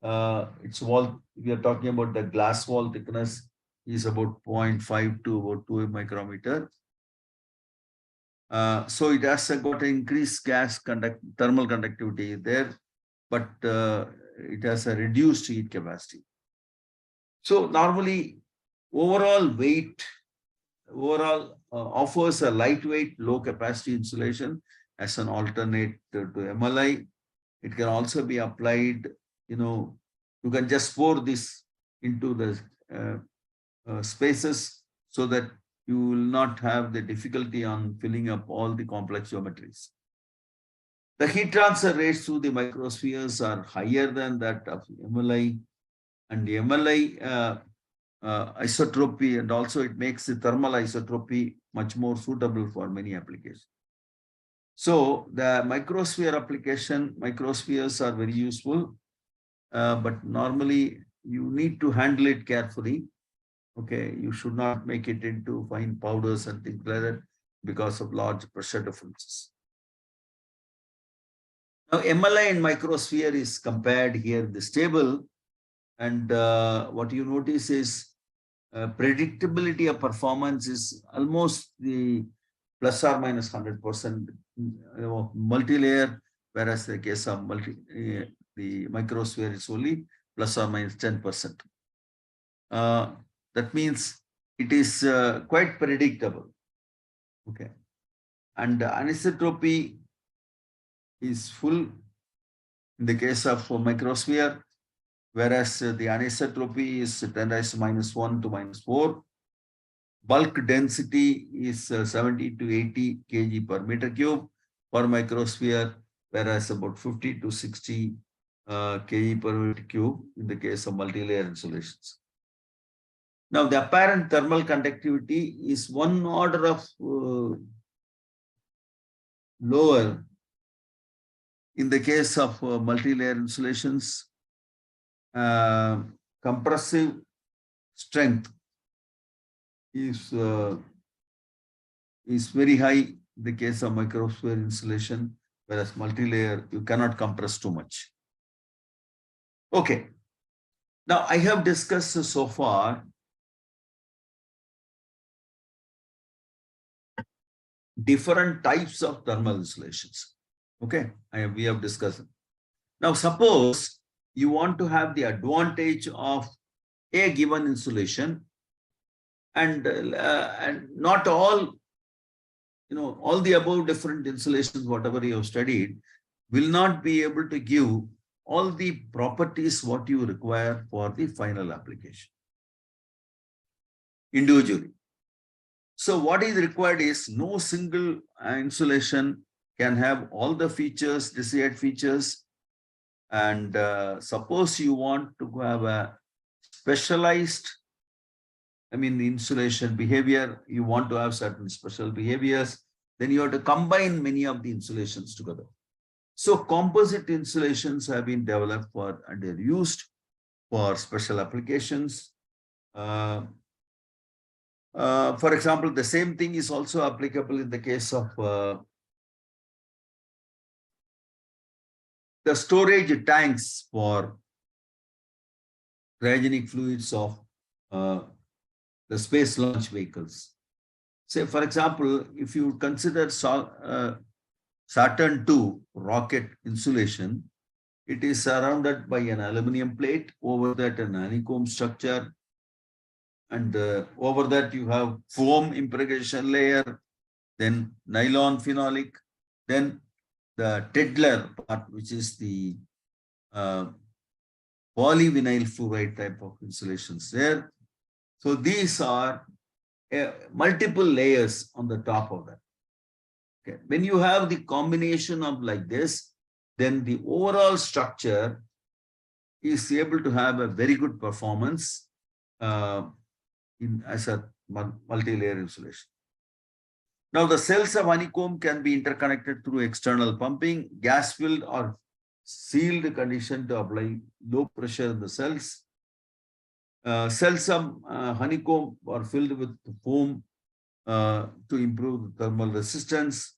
It's wall, we are talking about the glass wall thickness is about 0.5 to about 2 micrometer. So it has got an increased thermal conductivity there, but it has a reduced heat capacity. So normally, overall offers a lightweight, low capacity insulation as an alternate to MLI. It can also be applied, you can just pour this into the spaces so that you will not have the difficulty on filling up all the complex geometries. The heat transfer rates through the microspheres are higher than that of MLI, and the MLI isotropy, and also it makes the thermal isotropy much more suitable for many applications. So the microspheres are very useful, but normally you need to handle it carefully. Okay, you should not make it into fine powders and things like that because of large pressure differences. Now, MLI and microsphere is compared here in this table, and what you notice is predictability of performance is almost the plus or minus 100% multi-layer, whereas the case of the microsphere is only plus or minus 10%. That means it is quite predictable. Okay, and anisotropy is full in the case of microsphere, whereas the anisotropy is 10 raised to minus 1 to minus 4. Bulk density is 70 to 80 kg per meter cube per microsphere, whereas about 50 to 60 kg per meter cube in the case of multi-layer insulations. Now, the apparent thermal conductivity is one order of lower in the case of multi-layer insulations. Compressive strength is very high in the case of microsphere insulation, whereas multi-layer you cannot compress too much. Okay. Now I have discussed so far different types of thermal insulations. Okay, we have discussed. Now suppose you want to have the advantage of a given insulation, and not all, all the above different insulations, whatever you have studied, will not be able to give all the properties what you require for the final application. individually. So what is required is no single insulation can have all the features, desired features. And suppose you want to have a specialized, I mean, the insulation behavior, you want to have certain special behaviors, then you have to combine many of the insulations together. So composite insulations have been developed for and they're used for special applications. For example, the same thing is also applicable in the case of the storage tanks for cryogenic fluids of the space launch vehicles. Say, for example, if you consider Saturn II rocket insulation, it is surrounded by an aluminum plate, over that an honeycomb structure, and over that you have foam impregnation layer, then nylon phenolic, then the Tedler part, which is the polyvinyl fluoride type of insulations there. So these are multiple layers on the top of that. Okay. When you have the combination of like this, then the overall structure is able to have a very good performance as a multi-layer insulation. Now the cells of honeycomb can be interconnected through external pumping, gas-filled or sealed condition to apply low pressure in the cells. Cells of honeycomb are filled with foam to improve the thermal resistance.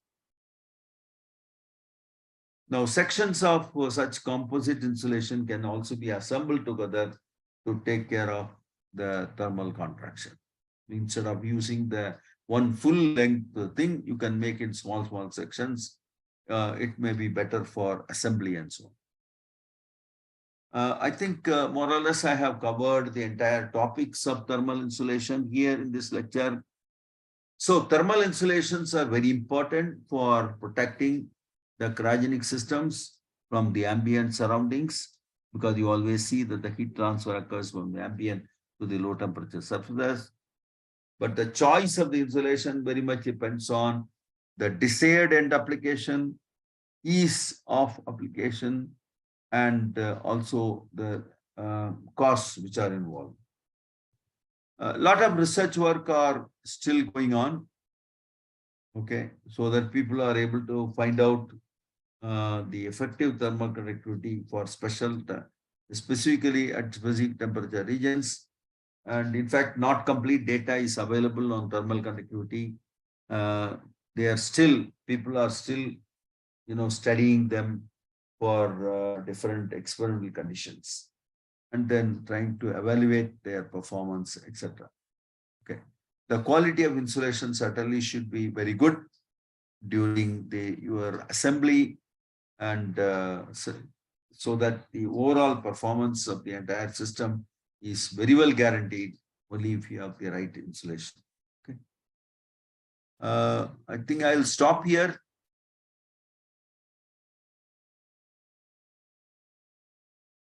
Now, sections of such composite insulation can also be assembled together to take care of the thermal contraction. Instead of using the one full length thing, you can make it small sections. It may be better for assembly and so on. I think more or less I have covered the entire topics of thermal insulation here in this lecture. So thermal insulations are very important for protecting the cryogenic systems from the ambient surroundings, because you always see that the heat transfer occurs from the ambient to the low temperature surfaces. But the choice of the insulation very much depends on the desired end application, ease of application, and also the costs which are involved. A lot of research work are still going on, okay, so that people are able to find out the effective thermal conductivity for specifically at specific temperature regions. And in fact, not complete data is available on thermal conductivity. People are still, studying them for different experimental conditions, and then trying to evaluate their performance, etc. Okay, the quality of insulation certainly should be very good during your assembly, and so that the overall performance of the entire system is very well guaranteed only if you have the right insulation. Okay. I think I'll stop here.